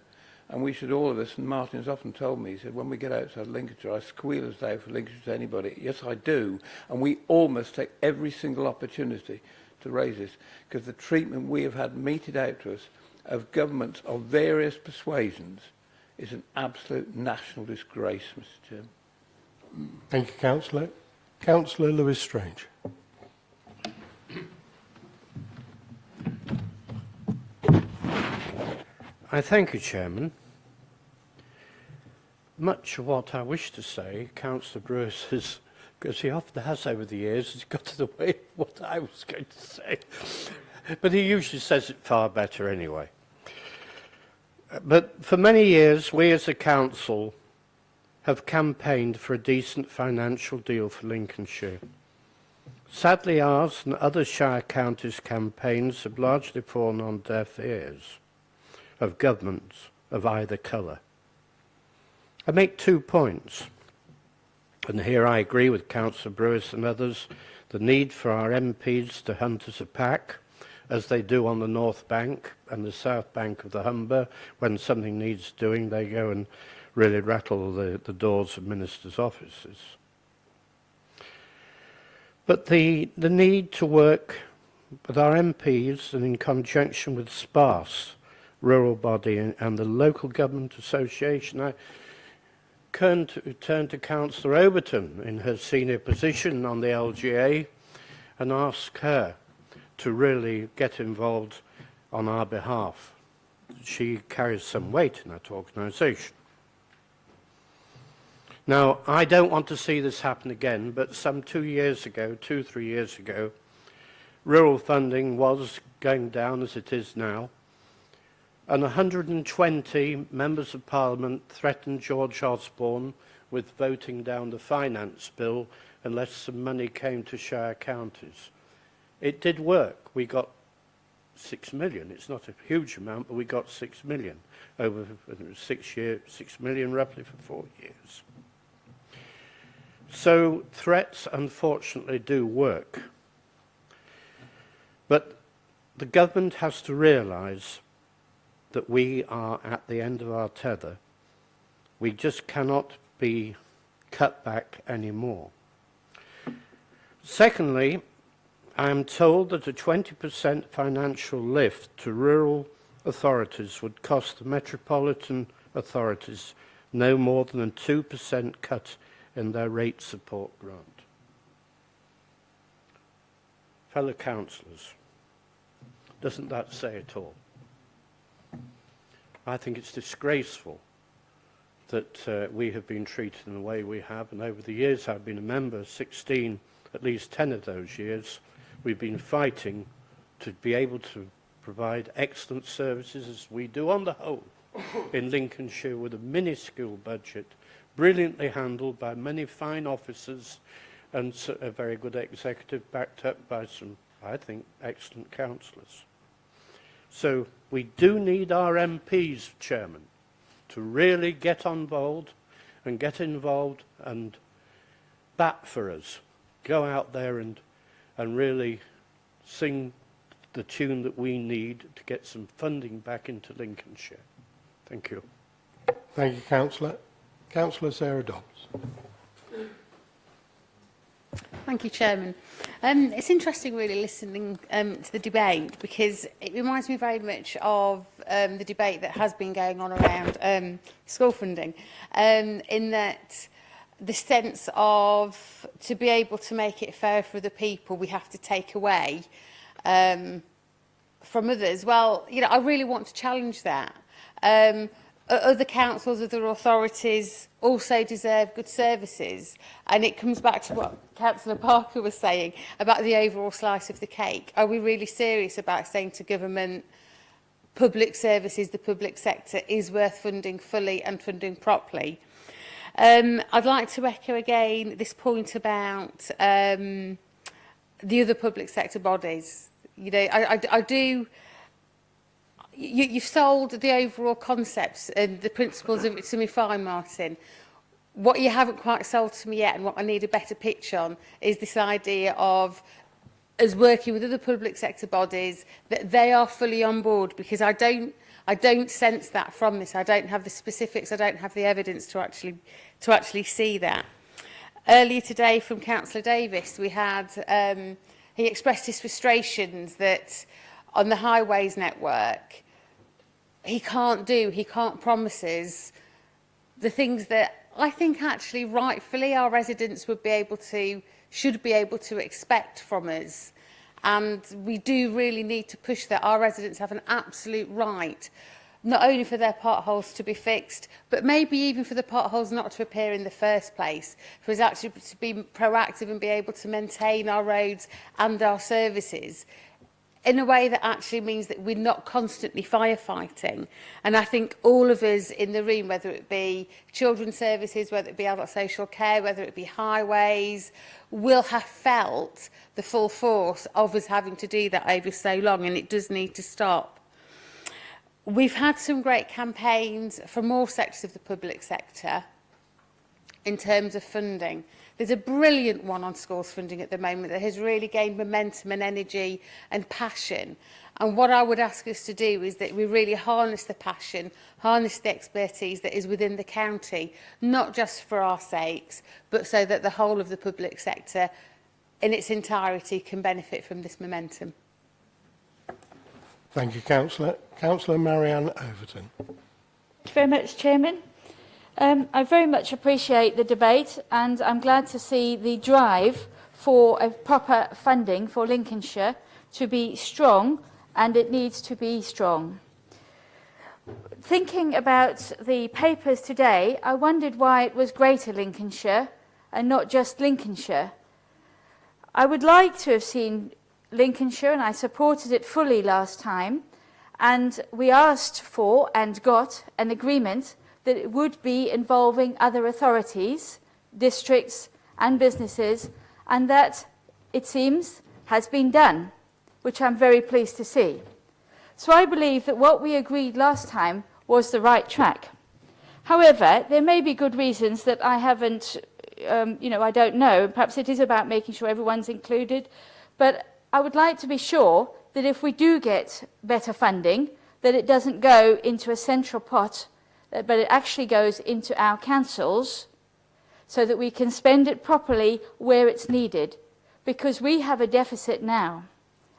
And we should, all of us, and Martin has often told me, he said, when we get outside Lincolnshire, I squeal as loud for Lincolnshire to anybody. Yes, I do. And we all must take every single opportunity to raise this, because the treatment we have had meted out to us of governments of various persuasions is an absolute national disgrace, Mr. Chairman.
Thank you, Councillor. Councillor Lewis Strange.
I thank you, Chairman. Much of what I wish to say, Councillor Bruce has, because he often has over the years, has got to the way of what I was going to say. But he usually says it far better anyway. But for many years, we as a council have campaigned for a decent financial deal for Lincolnshire. Sadly, ours and other shire counties' campaigns have largely fallen on deaf ears of governments of either colour. I make 2 points, and here I agree with Councillor Brewis and others, the need for our MPs to hunt as a pack, as they do on the North Bank and the South Bank of the Humber. When something needs doing, they go and really rattle the doors of ministers' offices. But the need to work with our MPs and in conjunction with SPARS, rural body, and the local government association. I turn to Councillor Overton in her senior position on the LGA and ask her to really get involved on our behalf. She carries some weight in that organisation. Now, I don't want to see this happen again, but some 2 years ago, 2-3 years ago, rural funding was going down as it is now, and 120 members of Parliament threatened George Osborne with voting down the finance bill unless some money came to shire counties. It did work. We got 6 million. It's not a huge amount, but we got 6 million over 6 years, 6 million roughly for 4 years. So threats, unfortunately, do work. But the government has to realise that we are at the end of our tether. We just cannot be cut back anymore. Secondly, I am told that a 20% financial lift to rural authorities would cost the metropolitan authorities no more than a 2% cut in their rate support grant. Fellow councillors, doesn't that say it all? I think it's disgraceful that we have been treated in the way we have, and over the years I've been a member, 16, at least 10 of those years, we've been fighting to be able to provide excellent services as we do on the whole in Lincolnshire with a minuscule budget, brilliantly handled by many fine officers and a very good executive backed up by some, I think, excellent councillors. So we do need our MPs, Chairman, to really get involved and bat for us. Go out there and really sing the tune that we need to get some funding back into Lincolnshire. Thank you.
Thank you, Councillor. Councillor Sarah Dobbs.
Thank you, Chairman. It's interesting really listening to the debate, because it reminds me very much of the debate that has been going on around school funding, in that the sense of, to be able to make it fair for the people, we have to take away from others. Well, you know, I really want to challenge that. other councils, other authorities also deserve good services. And it comes back to what Councillor Parker was saying about the overall slice of the cake. Are we really serious about saying to government, public services, the public sector is worth funding fully and funding properly? I'd like to echo again this point about the other public sector bodies. You know, I do... You've sold the overall concepts and the principles of it to me fine, Martin. What you haven't quite sold to me yet, and what I need a better pitch on, is this idea of us working with other public sector bodies, that they are fully on board, because I don't sense that from this. I don't have the specifics, I don't have the evidence to actually see that. Earlier today from Councillor Davis, we had he expressed his frustrations that on the highways network, he can't promises the things that I think actually rightfully our residents should be able to expect from us. And we do really need to push that. Our residents have an absolute right, not only for their potholes to be fixed, but maybe even for the potholes not to appear in the first place, for us actually to be proactive and be able to maintain our roads and our services in a way that actually means that we're not constantly firefighting. And I think all of us in the room, whether it be children's services, whether it be adult social care, whether it be highways, will have felt the full force of us having to do that over so long, and it does need to stop. We've had some great campaigns from all sectors of the public sector in terms of funding. There's a brilliant one on schools funding at the moment that has really gained momentum and energy and passion. And what I would ask us to do is that we really harness the passion, harness the expertise that is within the county, not just for our sakes, but so that the whole of the public sector in its entirety can benefit from this momentum.
Thank you, Councillor. Councillor Marianne Overton.
Thank you very much, Chairman. I very much appreciate the debate, and I'm glad to see the drive for a proper funding for Lincolnshire to be strong, and it needs to be strong. Thinking about the papers today, I wondered why it was Greater Lincolnshire and not just Lincolnshire. I would like to have seen Lincolnshire, and I supported it fully last time, and we asked for and got an agreement that it would be involving other authorities, districts and businesses, and that, it seems, has been done, which I'm very pleased to see. So I believe that what we agreed last time was the right track. However, there may be good reasons that I haven't, I don't know. Perhaps it is about making sure everyone's included, but I would like to be sure that if we do get better funding, that it doesn't go into a central pot, but it actually goes into our councils so that we can spend it properly where it's needed, because we have a deficit now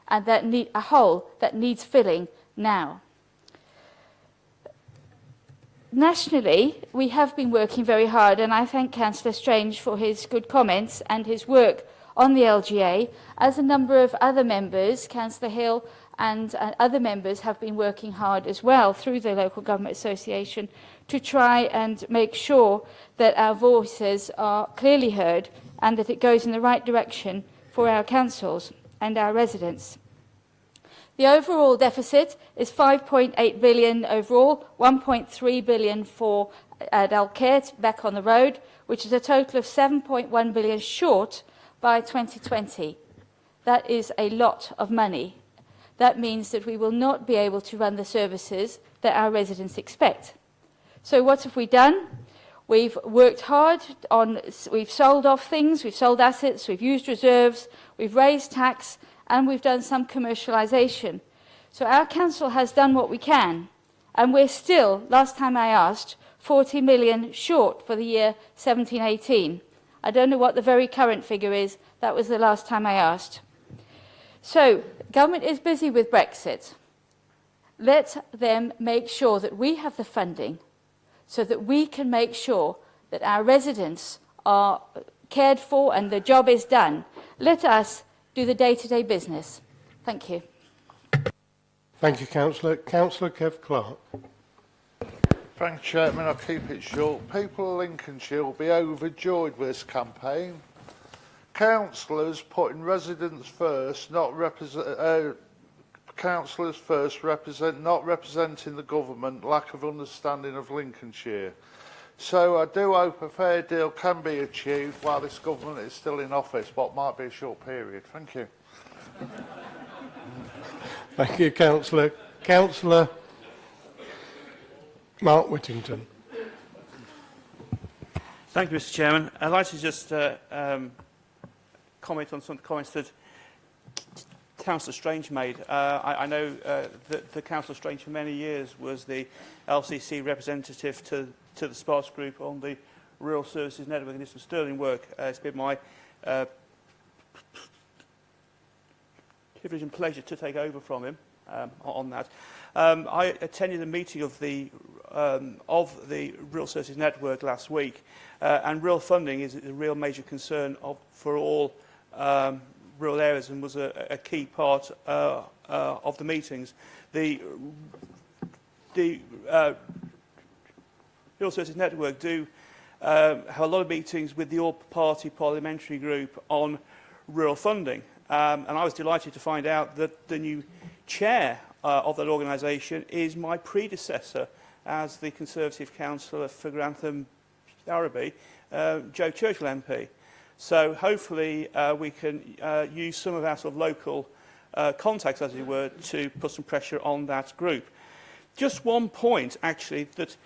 and a hole that needs filling now. Nationally, we have been working very hard, and I thank Councillor Strange for his good comments and his work on the LGA, as a number of other members, Councillor Hill and other members, have been working hard as well through the Local Government Association to try and make sure that our voices are clearly heard and that it goes in the right direction for our councils and our residents. The overall deficit is 5.8 billion overall, 1.3 billion for Dalkert back on the road, which is a total of 7.1 billion short by 2020. That is a lot of money. That means that we will not be able to run the services that our residents expect. So what have we done? We've worked hard we've sold off things, we've sold assets, we've used reserves, we've raised tax, and we've done some commercialisation. So our council has done what we can, and we're still, last time I asked, 40 million short for the year 17-18. I don't know what the very current figure is. That was the last time I asked. So, government is busy with Brexit. Let them make sure that we have the funding so that we can make sure that our residents are cared for and the job is done. Let us do the day-to-day business. Thank you.
Thank you, Councillor. Councillor Kev Clark.
Thank you, Chairman. I'll keep it short. People of Lincolnshire will be overjoyed with this campaign. Councillors putting residents first, not councillors first, not representing the government, lack of understanding of Lincolnshire. So I do hope a fair deal can be achieved while this government is still in office, but might be a short period. Thank you.
Thank you, Councillor. Councillor Mark Whittington.
Thank you, Mr. Chairman. I'd like to just comment on some comments that Councillor Strange made. I know that Councillor Strange for many years was the LCC representative to the Sparks Group on the Rural Services Network and did some sterling work. It's been my privilege and pleasure to take over from him on that. I attended a meeting of the Rural Services Network last week, and rural funding is a real major concern for all rural areas and was a key part of the meetings. The Rural Services Network do have a lot of meetings with the all-party parliamentary group on rural funding, and I was delighted to find out that the new chair of that organisation is my predecessor as the Conservative councillor for Grantham Araby, Joe Churchill MP. So hopefully we can use some of our sort of local contacts, as it were, to put some pressure on that group. Just one point, actually, that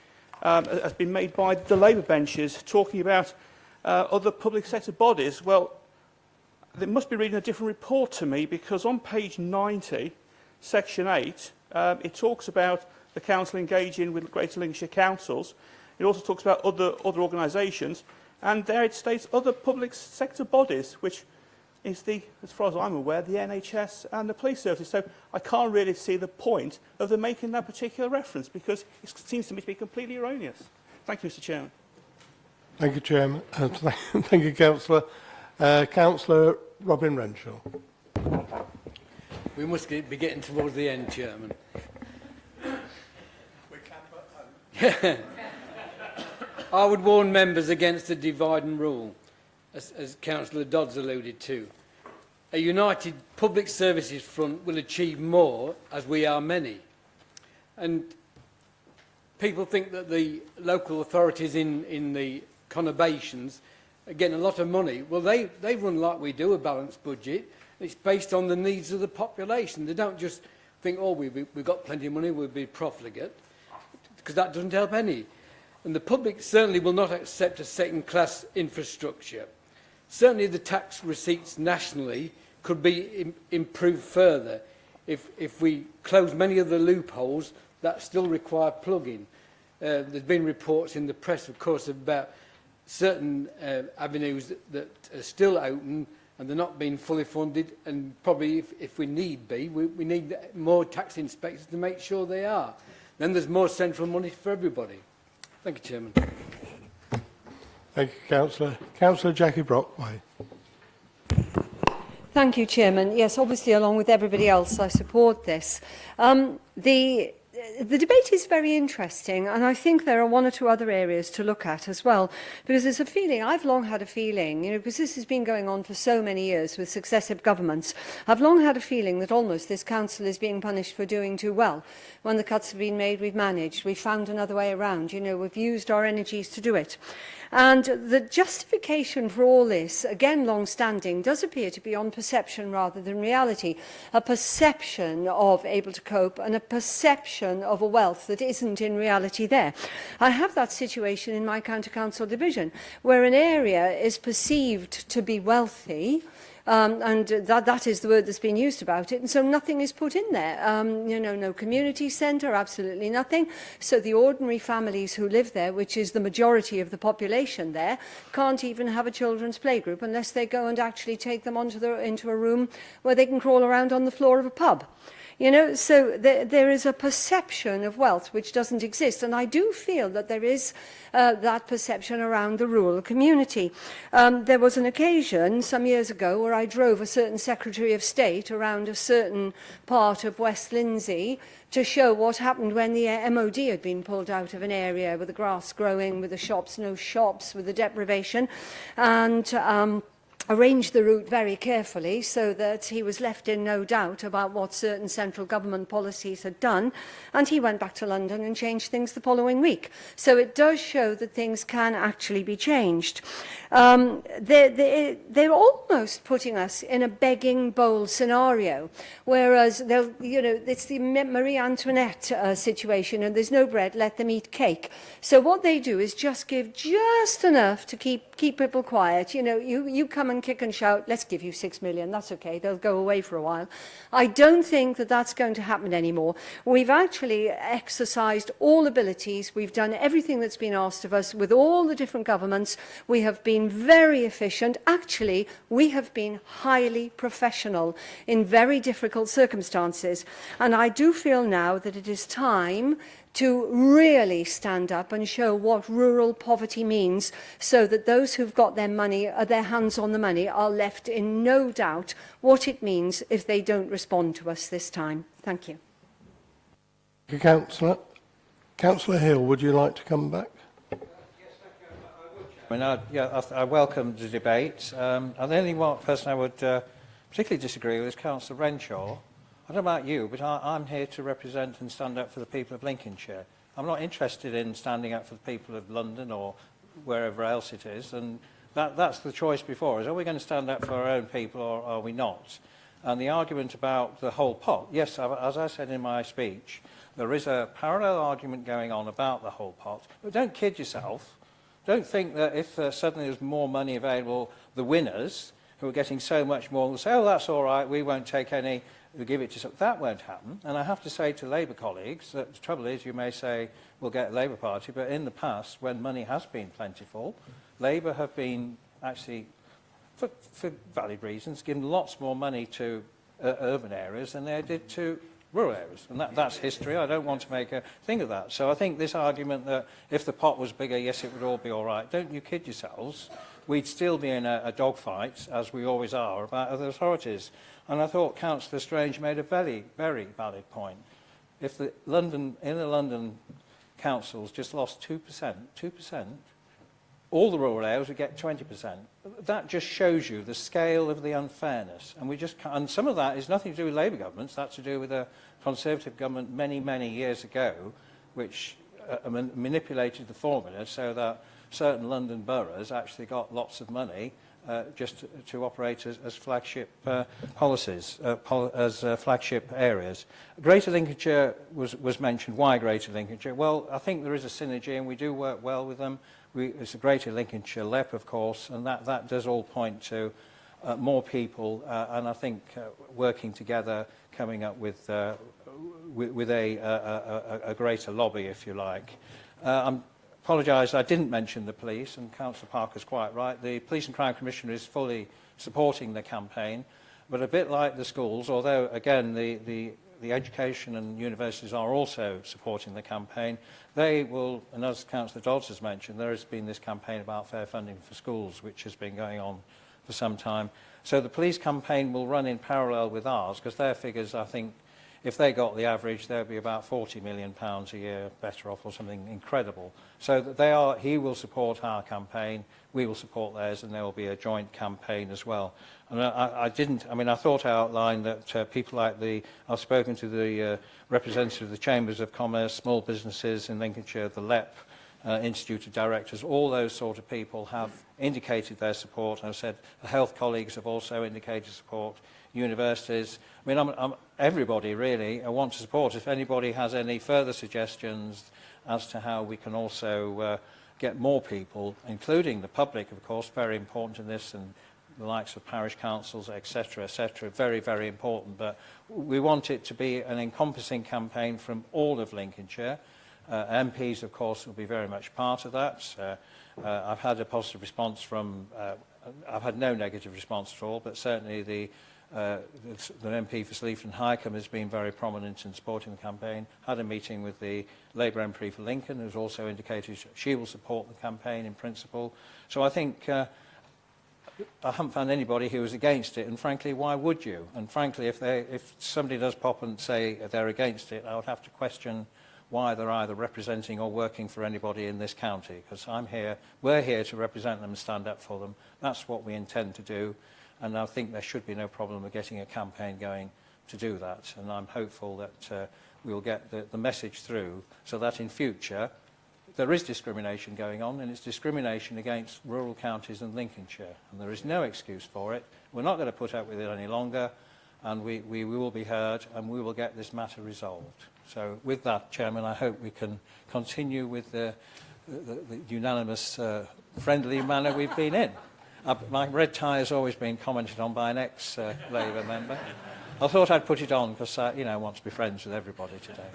has been made by the Labour benches, talking about other public sector bodies. Well, they must be reading a different report to me, because on page 90, section 8, it talks about the council engaging with Greater Lincolnshire councils. It also talks about other organisations, and there it states other public sector bodies, which is as far as I'm aware, the NHS and the police services. So I can't really see the point of them making that particular reference, because it seems to me to be completely erroneous. Thank you, Mr. Chairman.
Thank you, Chairman. Thank you, Councillor. Councillor Robin Renshaw.
We must be getting towards the end, Chairman. I would warn members against the divide and rule, as Councillor Dodds alluded to. A united public services front will achieve more as we are many. And people think that the local authorities in the conurbations are getting a lot of money. Well, they run like we do, a balanced budget. It's based on the needs of the population. They don't just think, oh, we've got plenty of money, we'll be profligate, because that doesn't help any. And the public certainly will not accept a second-class infrastructure. Certainly the tax receipts nationally could be improved further if we close many of the loopholes that still require plugging. There's been reports in the press, of course, about certain avenues that are still open and they're not being fully funded, and probably if we need be, we need more tax inspectors to make sure they are. Then there's more central money for everybody. Thank you, Chairman.
Thank you, Councillor. Councillor Jackie Brockway.
Thank you, Chairman. Yes, obviously, along with everybody else, I support this. The debate is very interesting, and I think there are one or two other areas to look at as well, because there's a feeling, I've long had a feeling, because this has been going on for so many years with successive governments, I've long had a feeling that almost this council is being punished for doing too well. When the cuts have been made, we've managed, we've found another way around, we've used our energies to do it. And the justification for all this, again long-standing, does appear to be on perception rather than reality. A perception of able to cope and a perception of a wealth that isn't in reality there. I have that situation in my county council division, where an area is perceived to be wealthy, and that is the word that's been used about it, and so nothing is put in there. No community centre, absolutely nothing. So the ordinary families who live there, which is the majority of the population there, can't even have a children's playgroup unless they go and actually take them into a room where they can crawl around on the floor of a pub. You know, so there is a perception of wealth which doesn't exist, and I do feel that there is that perception around the rural community. There was an occasion some years ago where I drove a certain Secretary of State around a certain part of West Lindsey to show what happened when the MOD had been pulled out of an area with the grass growing, with the shops, no shops, with the deprivation, and arranged the route very carefully so that he was left in no doubt about what certain central government policies had done, and he went back to London and changed things the following week. So it does show that things can actually be changed. They're almost putting us in a begging bowl scenario, whereas it's the Marie Antoinette situation, and there's no bread, let them eat cake. So what they do is just give just enough to keep people quiet. You know, you come and kick and shout, let's give you 6 million, that's okay, they'll go away for a while. I don't think that that's going to happen anymore. We've actually exercised all abilities, we've done everything that's been asked of us with all the different governments, we have been very efficient. Actually, we have been highly professional in very difficult circumstances, and I do feel now that it is time to really stand up and show what rural poverty means, so that those who've got their hands on the money are left in no doubt what it means if they don't respond to us this time. Thank you.
Thank you, Councillor. Councillor Hill, would you like to come back?
I welcome the debate. And the only one person I would particularly disagree with is Councillor Renshaw. I don't know about you, but I'm here to represent and stand up for the people of Lincolnshire. I'm not interested in standing up for the people of London or wherever else it is, and that's the choice before us. Are we going to stand up for our own people or are we not? And the argument about the whole pot, yes, as I said in my speech, there is a parallel argument going on about the whole pot. But don't kid yourself. Don't think that if suddenly there's more money available, the winners, who are getting so much more, will say, oh, that's all right, we won't take any, we'll give it to some. That won't happen. And I have to say to Labour colleagues that the trouble is, you may say, we'll get a Labour Party, but in the past, when money has been plentiful, Labour have been actually, for valid reasons, given lots more money to urban areas than they did to rural areas. And that's history. I don't want to make a thing of that. So I think this argument that if the pot was bigger, yes, it would all be all right. Don't you kid yourselves. We'd still be in a dogfight, as we always are, about other authorities. And I thought Councillor Strange made a very, very valid point. If the London councils just lost 2%, all the rural areas would get 20%. That just shows you the scale of the unfairness. And we just can't, and some of that is nothing to do with Labour governments. That's to do with a Conservative government many, many years ago, which manipulated the formula so that certain London boroughs actually got lots of money just to operate as flagship policies, as flagship areas. Greater Lincolnshire was mentioned. Why Greater Lincolnshire? Well, I think there is a synergy and we do work well with them. It's a Greater Lincolnshire LEP, of course, and that does all point to more people, and I think working together, coming up with a greater lobby, if you like. I apologise, I didn't mention the police, and Councillor Parker's quite right. The Police and Crime Commissioner is fully supporting the campaign, but a bit like the schools, although, again, the education and universities are also supporting the campaign, they will, and as Councillor Dodds has mentioned, there has been this campaign about fair funding for schools, which has been going on for some time. So the police campaign will run in parallel with ours, because their figures, I think, if they got the average, there would be about £40 million a year better off, or something incredible. So that he will support our campaign, we will support theirs, and there will be a joint campaign as well. And I thought I outlined that people like I've spoken to the representative of the Chambers of Commerce, small businesses in Lincolnshire, the LEP, Institute of Directors, all those sort of people have indicated their support. I've said the health colleagues have also indicated support, universities. I mean, everybody really I want to support. If anybody has any further suggestions as to how we can also get more people, including the public, of course, very important in this, and the likes of parish councils, etc., very, very important. But we want it to be an encompassing campaign from all of Lincolnshire. MPs, of course, will be very much part of that. I've had a positive response from, I've had no negative response at all, but certainly the the MP for Sleaford and Highcombe has been very prominent in supporting the campaign. Had a meeting with the Labour MP for Lincoln, who's also indicated she will support the campaign in principle. So I think I haven't found anybody who was against it, and frankly, why would you? And frankly, if somebody does pop and say they're against it, I would have to question why they're either representing or working for anybody in this county, because we're here to represent them and stand up for them. That's what we intend to do, and I think there should be no problem with getting a campaign going to do that, and I'm hopeful that we'll get the message through so that in future there is discrimination going on, and it's discrimination against rural counties and Lincolnshire, and there is no excuse for it. We're not going to put up with it any longer, and we will be heard, and we will get this matter resolved. So with that, Chairman, I hope we can continue with the unanimous, friendly manner we've been in. My red tie has always been commented on by an ex-Labour member. I thought I'd put it on because I want to be friends with everybody today.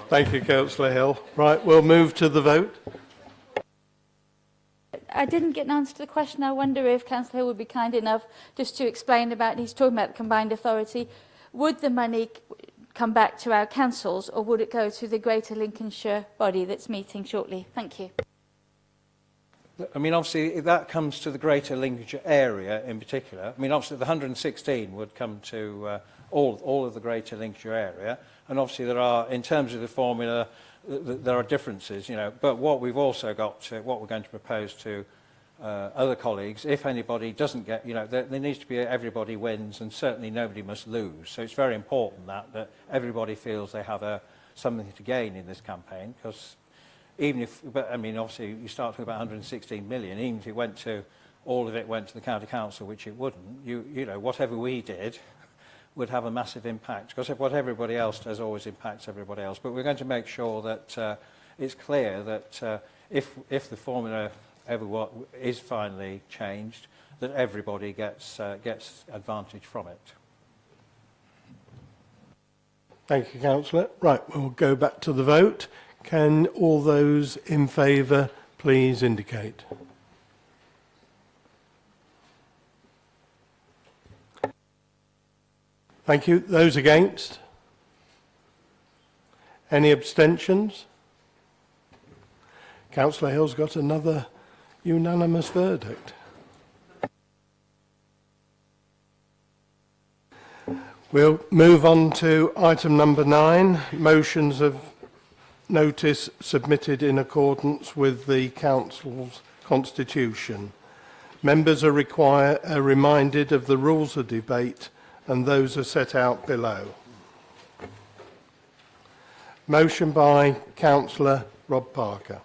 Thank you, Councillor Hill. Right, we'll move to the vote.
I didn't get an answer to the question. I wonder if Councillor Hill would be kind enough just to explain about, he's talking about the combined authority. Would the money come back to our councils, or would it go to the Greater Lincolnshire body that's meeting shortly? Thank you.
I mean, obviously, that comes to the Greater Lincolnshire area in particular. I mean, obviously, the 116 would come to all of the Greater Lincolnshire area. And obviously, there are, in terms of the formula, there are differences, But what we've also got, what we're going to propose to other colleagues, if anybody doesn't get, there needs to be everybody wins, and certainly nobody must lose. So it's very important that everybody feels they have something to gain in this campaign, because even if, but I mean, obviously, you start talking about 116 million, even if all of it went to the county council, which it wouldn't, whatever we did would have a massive impact, because what everybody else does always impacts everybody else. But we're going to make sure that it's clear that if the formula ever is finally changed, that everybody gets advantage from it.
Thank you, Councillor. Right, we'll go back to the vote. Can all those in favour please indicate? Thank you. Those against? Any abstentions? Councillor Hill's got another unanimous verdict. We'll move on to item number 9, motions of notice submitted in accordance with the Council's constitution. Members are reminded of the rules of debate, and those are set out below. Motion by Councillor Rob Parker.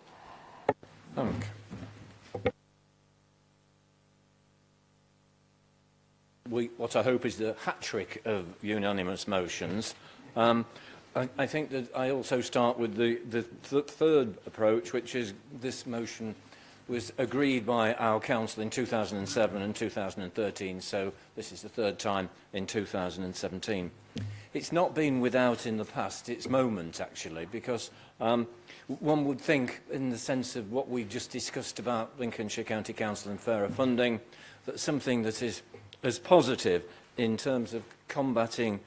What I hope is the hat-trick of unanimous motions. I think that I also start with the third approach, which is this motion was agreed by our council in 2007 and 2013, so this is the third time in 2017. It's not been without in the past its moment, actually, because one would think, in the sense of what we just discussed about Lincolnshire County Council and fairer funding, that something that is as positive in terms of combating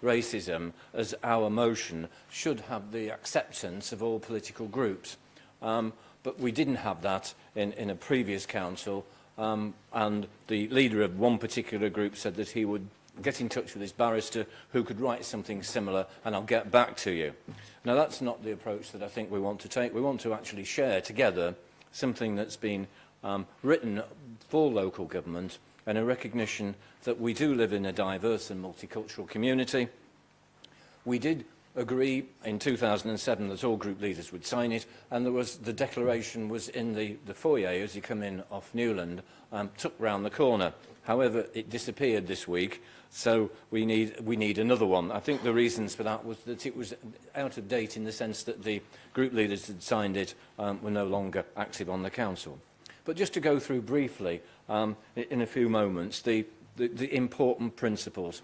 racism as our motion should have the acceptance of all political groups. But we didn't have that in a previous council, and the leader of one particular group said that he would get in touch with his barrister who could write something similar, and I'll get back to you. Now, that's not the approach that I think we want to take. We want to actually share together something that's been written for local government, and a recognition that we do live in a diverse and multicultural community. We did agree in 2007 that all group leaders would sign it, and the declaration was in the foyer as you come in off Newland, tucked round the corner. However, it disappeared this week, so we need another one. I think the reasons for that was that it was out of date in the sense that the group leaders had signed it were no longer active on the council. But just to go through briefly, in a few moments, the important principles.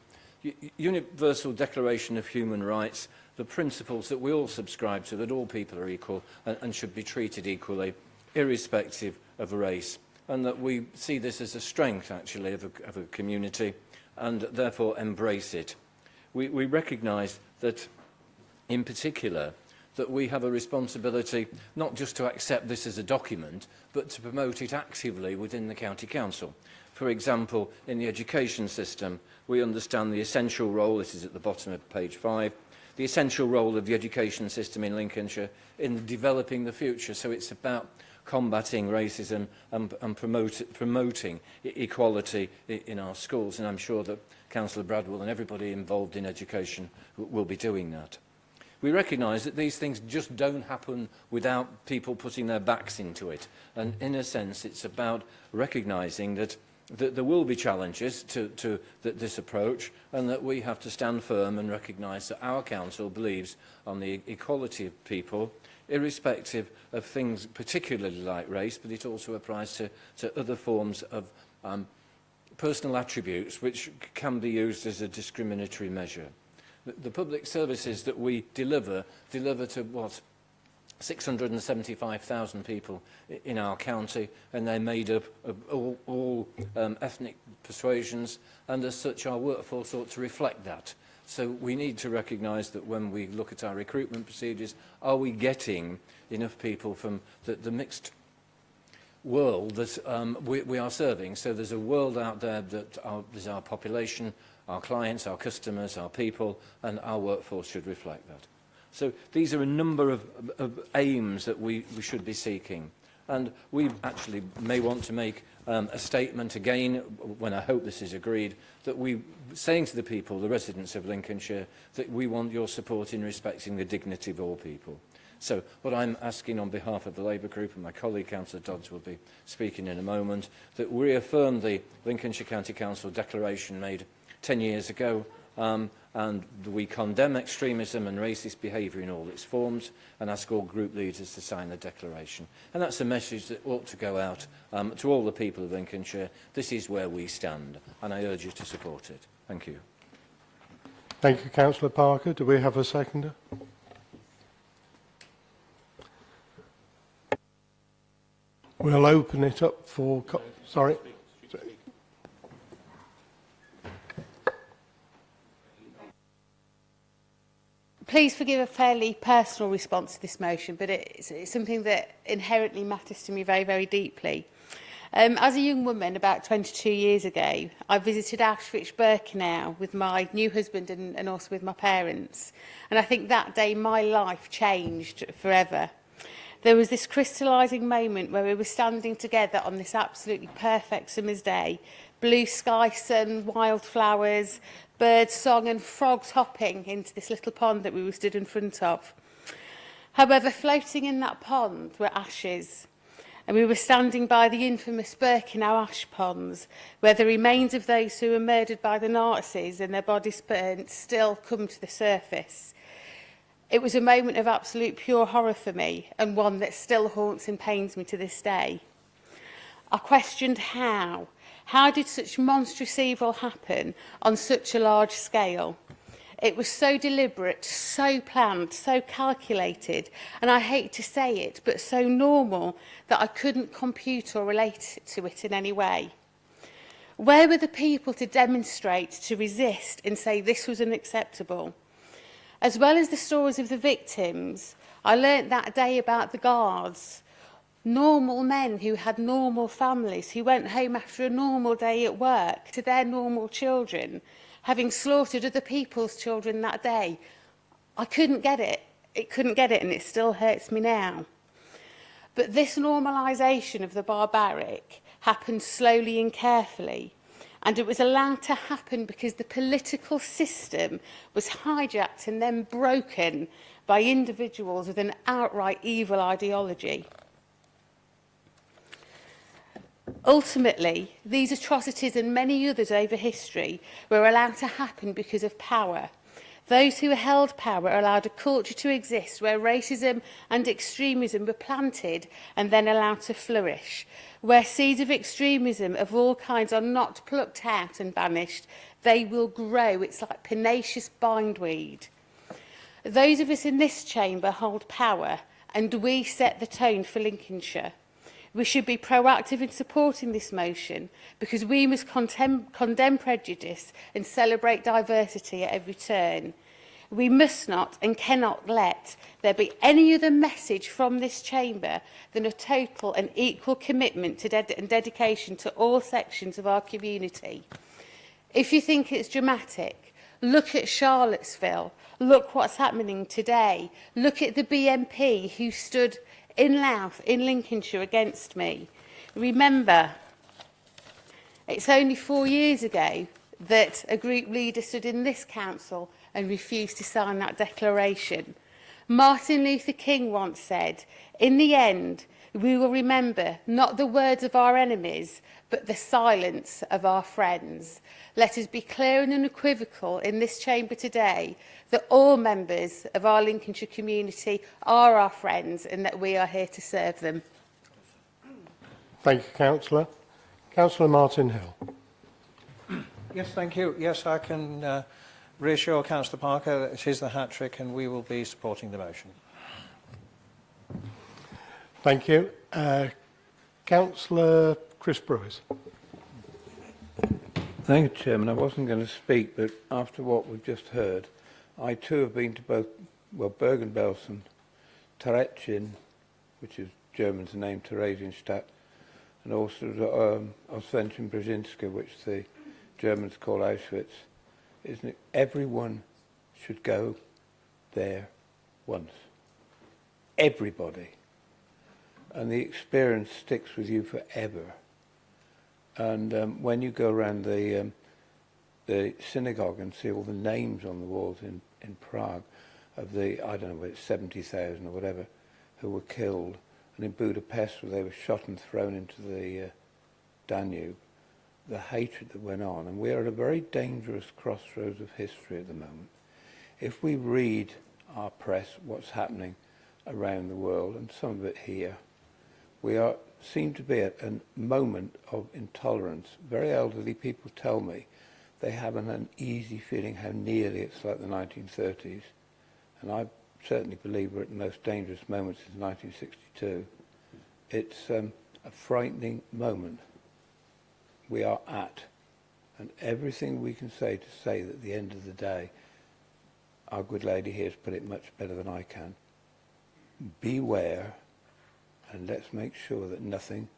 Universal Declaration of Human Rights, the principles that we all subscribe to, that all people are equal and should be treated equally, irrespective of race, and that we see this as a strength, actually, of a community, and therefore embrace it. We recognise that, in particular, that we have a responsibility not just to accept this as a document, but to promote it actively within the County Council. For example, in the education system, we understand the essential role, this is at the bottom of page 5, the essential role of the education system in Lincolnshire in developing the future. So it's about combating racism and promoting equality in our schools. And I'm sure that Councillor Bradwell and everybody involved in education will be doing that. We recognise that these things just don't happen without people putting their backs into it. And in a sense, it's about recognising that there will be challenges to this approach, and that we have to stand firm and recognise that our council believes on the equality of people, irrespective of things particularly like race, but it also applies to other forms of personal attributes which can be used as a discriminatory measure. The public services that we deliver to what? 675,000 people in our county, and they're made up of all ethnic persuasions, and as such our workforce ought to reflect that. So we need to recognise that when we look at our recruitment procedures, are we getting enough people from the mixed world that we are serving? So there's a world out there that there's our population, our clients, our customers, our people, and our workforce should reflect that. So these are a number of aims that we should be seeking. And we actually may want to make a statement again, when I hope this is agreed, that we're saying to the people, the residents of Lincolnshire, that we want your support in respecting the dignity of all people. So what I'm asking on behalf of the Labour Group, and my colleague Councillor Dodds will be speaking in a moment, that we reaffirm the Lincolnshire County Council declaration made 10 years ago, and we condemn extremism and racist behaviour in all its forms, and ask all group leaders to sign the declaration. And that's a message that ought to go out to all the people of Lincolnshire. This is where we stand, and I urge you to support it. Thank you.
Thank you, Councillor Parker. Do we have a seconder? We'll open it up for... Sorry.
Please forgive a fairly personal response to this motion, but it's something that inherently matters to me very, very deeply. As a young woman, about 22 years ago, I visited Auschwitz-Birkenau with my new husband and also with my parents. And I think that day my life changed forever. There was this crystallising moment where we were standing together on this absolutely perfect summer's day, blue sky, sun, wildflowers, birds song and frogs hopping into this little pond that we were stood in front of. However, floating in that pond were ashes, and we were standing by the infamous Birkenau ash ponds, where the remains of those who were murdered by the Nazis and their bodies burnt still come to the surface. It was a moment of absolute pure horror for me, and one that still haunts and pains me to this day. I questioned how. How did such monstrous evil happen on such a large scale? It was so deliberate, so planned, so calculated, and I hate to say it, but so normal that I couldn't compute or relate to it in any way. Where were the people to demonstrate, to resist and say this was unacceptable? As well as the stories of the victims, I learnt that day about the guards, normal men who had normal families, who went home after a normal day at work to their normal children, having slaughtered other people's children that day. I couldn't get it. It couldn't get it, and it still hurts me now. But this normalisation of the barbaric happened slowly and carefully, and it was allowed to happen because the political system was hijacked and then broken by individuals with an outright evil ideology. Ultimately, these atrocities and many others over history were allowed to happen because of power. Those who held power allowed a culture to exist where racism and extremism were planted and then allowed to flourish, where seeds of extremism of all kinds are not plucked out and banished. They will grow. It's like pernicious bindweed. Those of us in this chamber hold power, and we set the tone for Lincolnshire. We should be proactive in supporting this motion because we must condemn prejudice and celebrate diversity at every turn. We must not and cannot let there be any other message from this chamber than a total and equal commitment to and dedication to all sections of our community. If you think it's dramatic, look at Charlottesville. Look what's happening today. Look at the BNP who stood in Louth, in Lincolnshire, against me. Remember, it's only 4 years ago that a group leader stood in this council and refused to sign that declaration. Martin Luther King once said, "In the end, we will remember not the words of our enemies, but the silence of our friends." Let us be clear and unequivocal in this chamber today that all members of our Lincolnshire community are our friends and that we are here to serve them.
Thank you, Councillor. Councillor Martin Hill.
Yes, thank you. Yes, I can reassure Councillor Parker that it is the hat-trick and we will be supporting the motion.
Thank you. Councillor Chris Brewis.
Thank you, Chairman. I wasn't going to speak, but after what we've just heard, I too have been to both, well, Bergen-Belsen, Therezien, which is German's name, Theresienstadt, and also Oswiecim-Brzezinska, which the Germans call Auschwitz. Isn't it? Everyone should go there once. Everybody. And the experience sticks with you forever. And when you go around the synagogue and see all the names on the walls in Prague of the, I don't know, it's 70,000 or whatever, who were killed, and in Budapest where they were shot and thrown into the Danube, the hatred that went on. And we are at a very dangerous crossroads of history at the moment. If we read our press, what's happening around the world, and some of it here, we seem to be at a moment of intolerance. Very elderly people tell me they have an uneasy feeling how nearly it's like the 1930s. And I certainly believe we're at the most dangerous moment since 1962. It's a frightening moment we are at. And everything we can say to say that at the end of the day, our good lady here has put it much better than I can. Beware, and let's make sure that nothing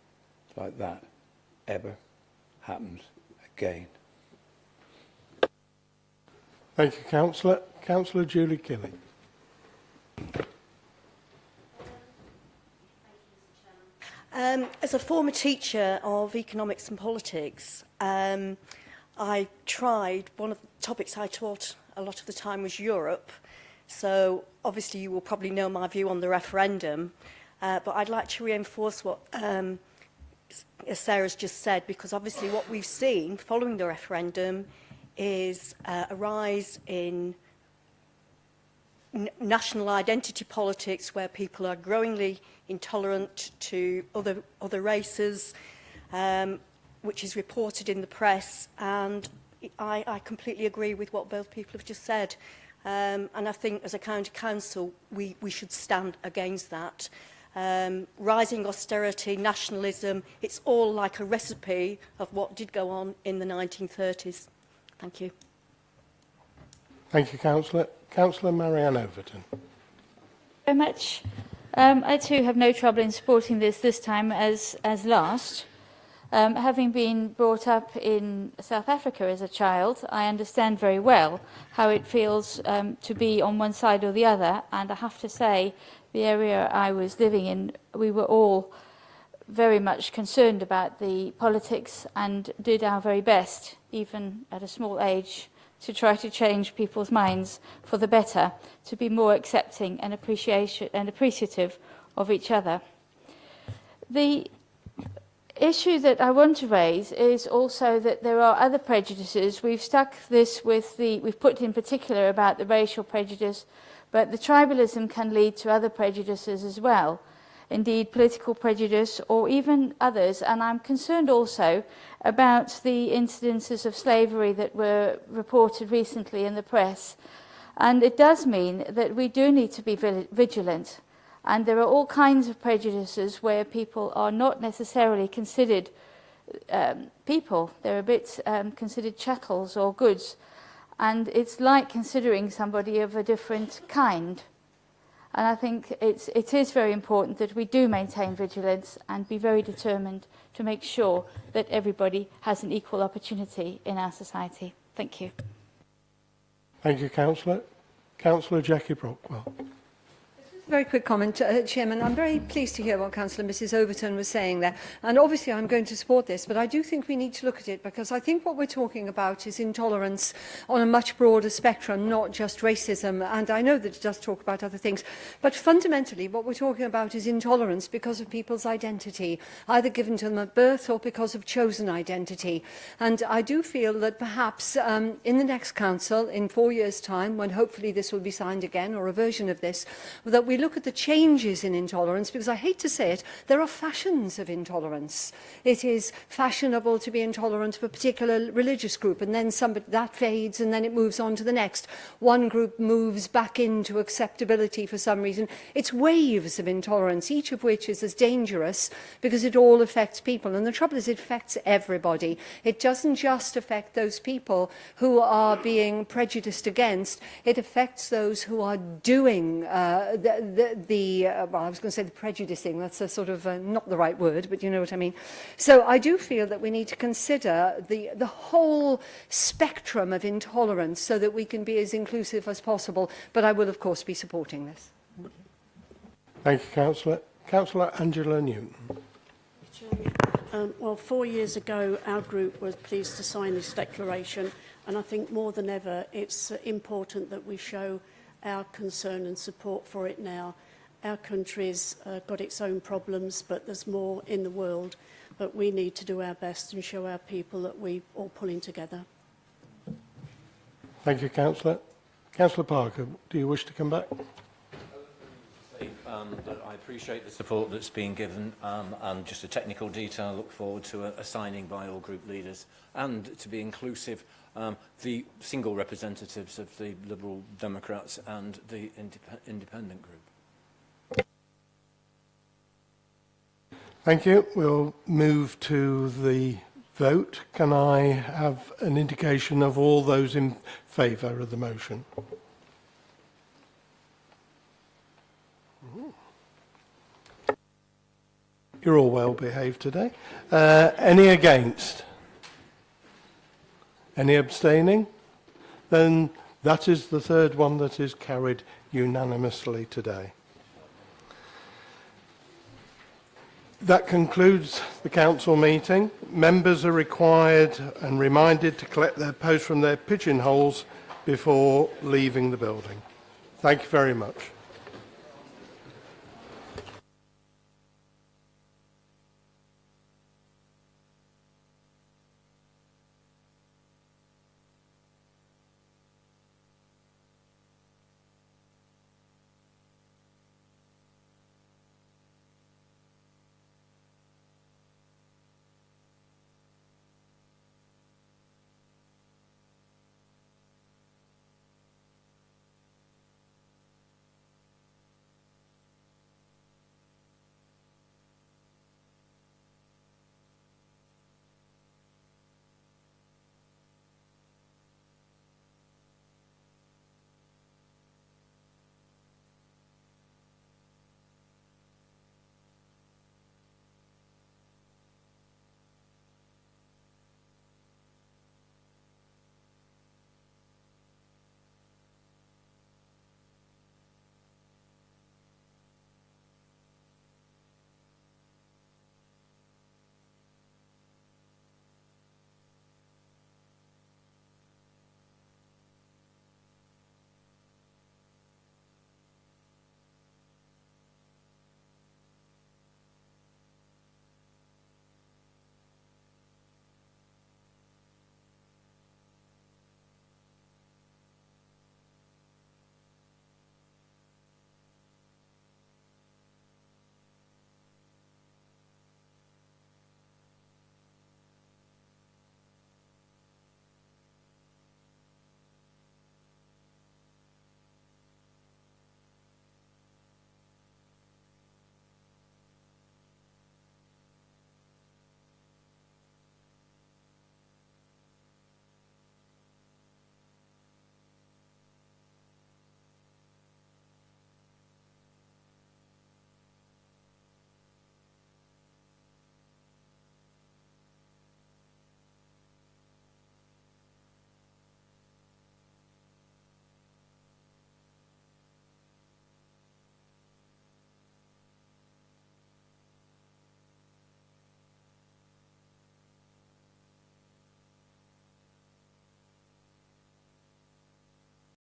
like that ever happens again.
Thank you, Councillor. Councillor Julie Kelly.
As a former teacher of economics and politics, I tried, one of the topics I taught a lot of the time was Europe. So obviously you will probably know my view on the referendum, but I'd like to reinforce what Sarah's just said, because obviously what we've seen following the referendum is a rise in national identity politics where people are growingly intolerant to other races, which is reported in the press, and I completely agree with what both people have just said. And I think as a county council we should stand against that. Rising austerity, nationalism, it's all like a recipe of what did go on in the 1930s. Thank you.
Thank you, Councillor. Councillor Marianne Overton.
Very much. I too have no trouble in supporting this time as last. Having been brought up in South Africa as a child, I understand very well how it feels to be on one side or the other, and I have to say the area I was living in, we were all very much concerned about the politics and did our very best, even at a small age, to try to change people's minds for the better, to be more accepting and appreciative of each other. The issue that I want to raise is also that there are other prejudices. We've stuck this with we've put in particular about the racial prejudice, but the tribalism can lead to other prejudices as well. Indeed, political prejudice or even others. And I'm concerned also about the incidences of slavery that were reported recently in the press. And it does mean that we do need to be vigilant. And there are all kinds of prejudices where people are not necessarily considered people. They're a bit considered chattels or goods. And it's like considering somebody of a different kind. And I think it is very important that we do maintain vigilance and be very determined to make sure that everybody has an equal opportunity in our society. Thank you.
Thank you, Councillor. Councillor Jackie Brockwell.
Very quick comment, Chairman. I'm very pleased to hear what Councillor Mrs Overton was saying there. And obviously I'm going to support this, but I do think we need to look at it because I think what we're talking about is intolerance on a much broader spectrum, not just racism. And I know that it does talk about other things. But fundamentally, what we're talking about is intolerance because of people's identity, either given to them at birth or because of chosen identity. And I do feel that perhaps in the next council, in 4 years' time, when hopefully this will be signed again, or a version of this, that we look at the changes in intolerance, because I hate to say it, there are fashions of intolerance. It is fashionable to be intolerant of a particular religious group, and then that fades, and then it moves on to the next. One group moves back into acceptability for some reason. It's waves of intolerance, each of which is as dangerous because it all affects people. And the trouble is, it affects everybody. It doesn't just affect those people who are being prejudiced against. It affects those who are doing well, I was going to say the prejudicing, that's a sort of not the right word, but you know what I mean. So I do feel that we need to consider the whole spectrum of intolerance so that we can be as inclusive as possible, but I will of course be supporting this.
Thank you, Councillor. Councillor Angela Newton.
Well, 4 years ago, our group was pleased to sign this declaration, and I think more than ever, it's important that we show our concern and support for it now. Our country's got its own problems, but there's more in the world. But we need to do our best and show our people that we're all pulling together.
Thank you, Councillor. Councillor Parker, do you wish to come back?
That I appreciate the support that's been given, and just a technical detail, I look forward to a signing by all group leaders, and to be inclusive, the single representatives of the Liberal Democrats and the Independent group.
Thank you. We'll move to the vote. Can I have an indication of all those in favour of the motion? You're all well behaved today. Any against? Any abstaining? Then that is the third one that is carried unanimously today. That concludes the council meeting. Members are required and reminded to collect their post from their pigeonholes before leaving the building. Thank you very much.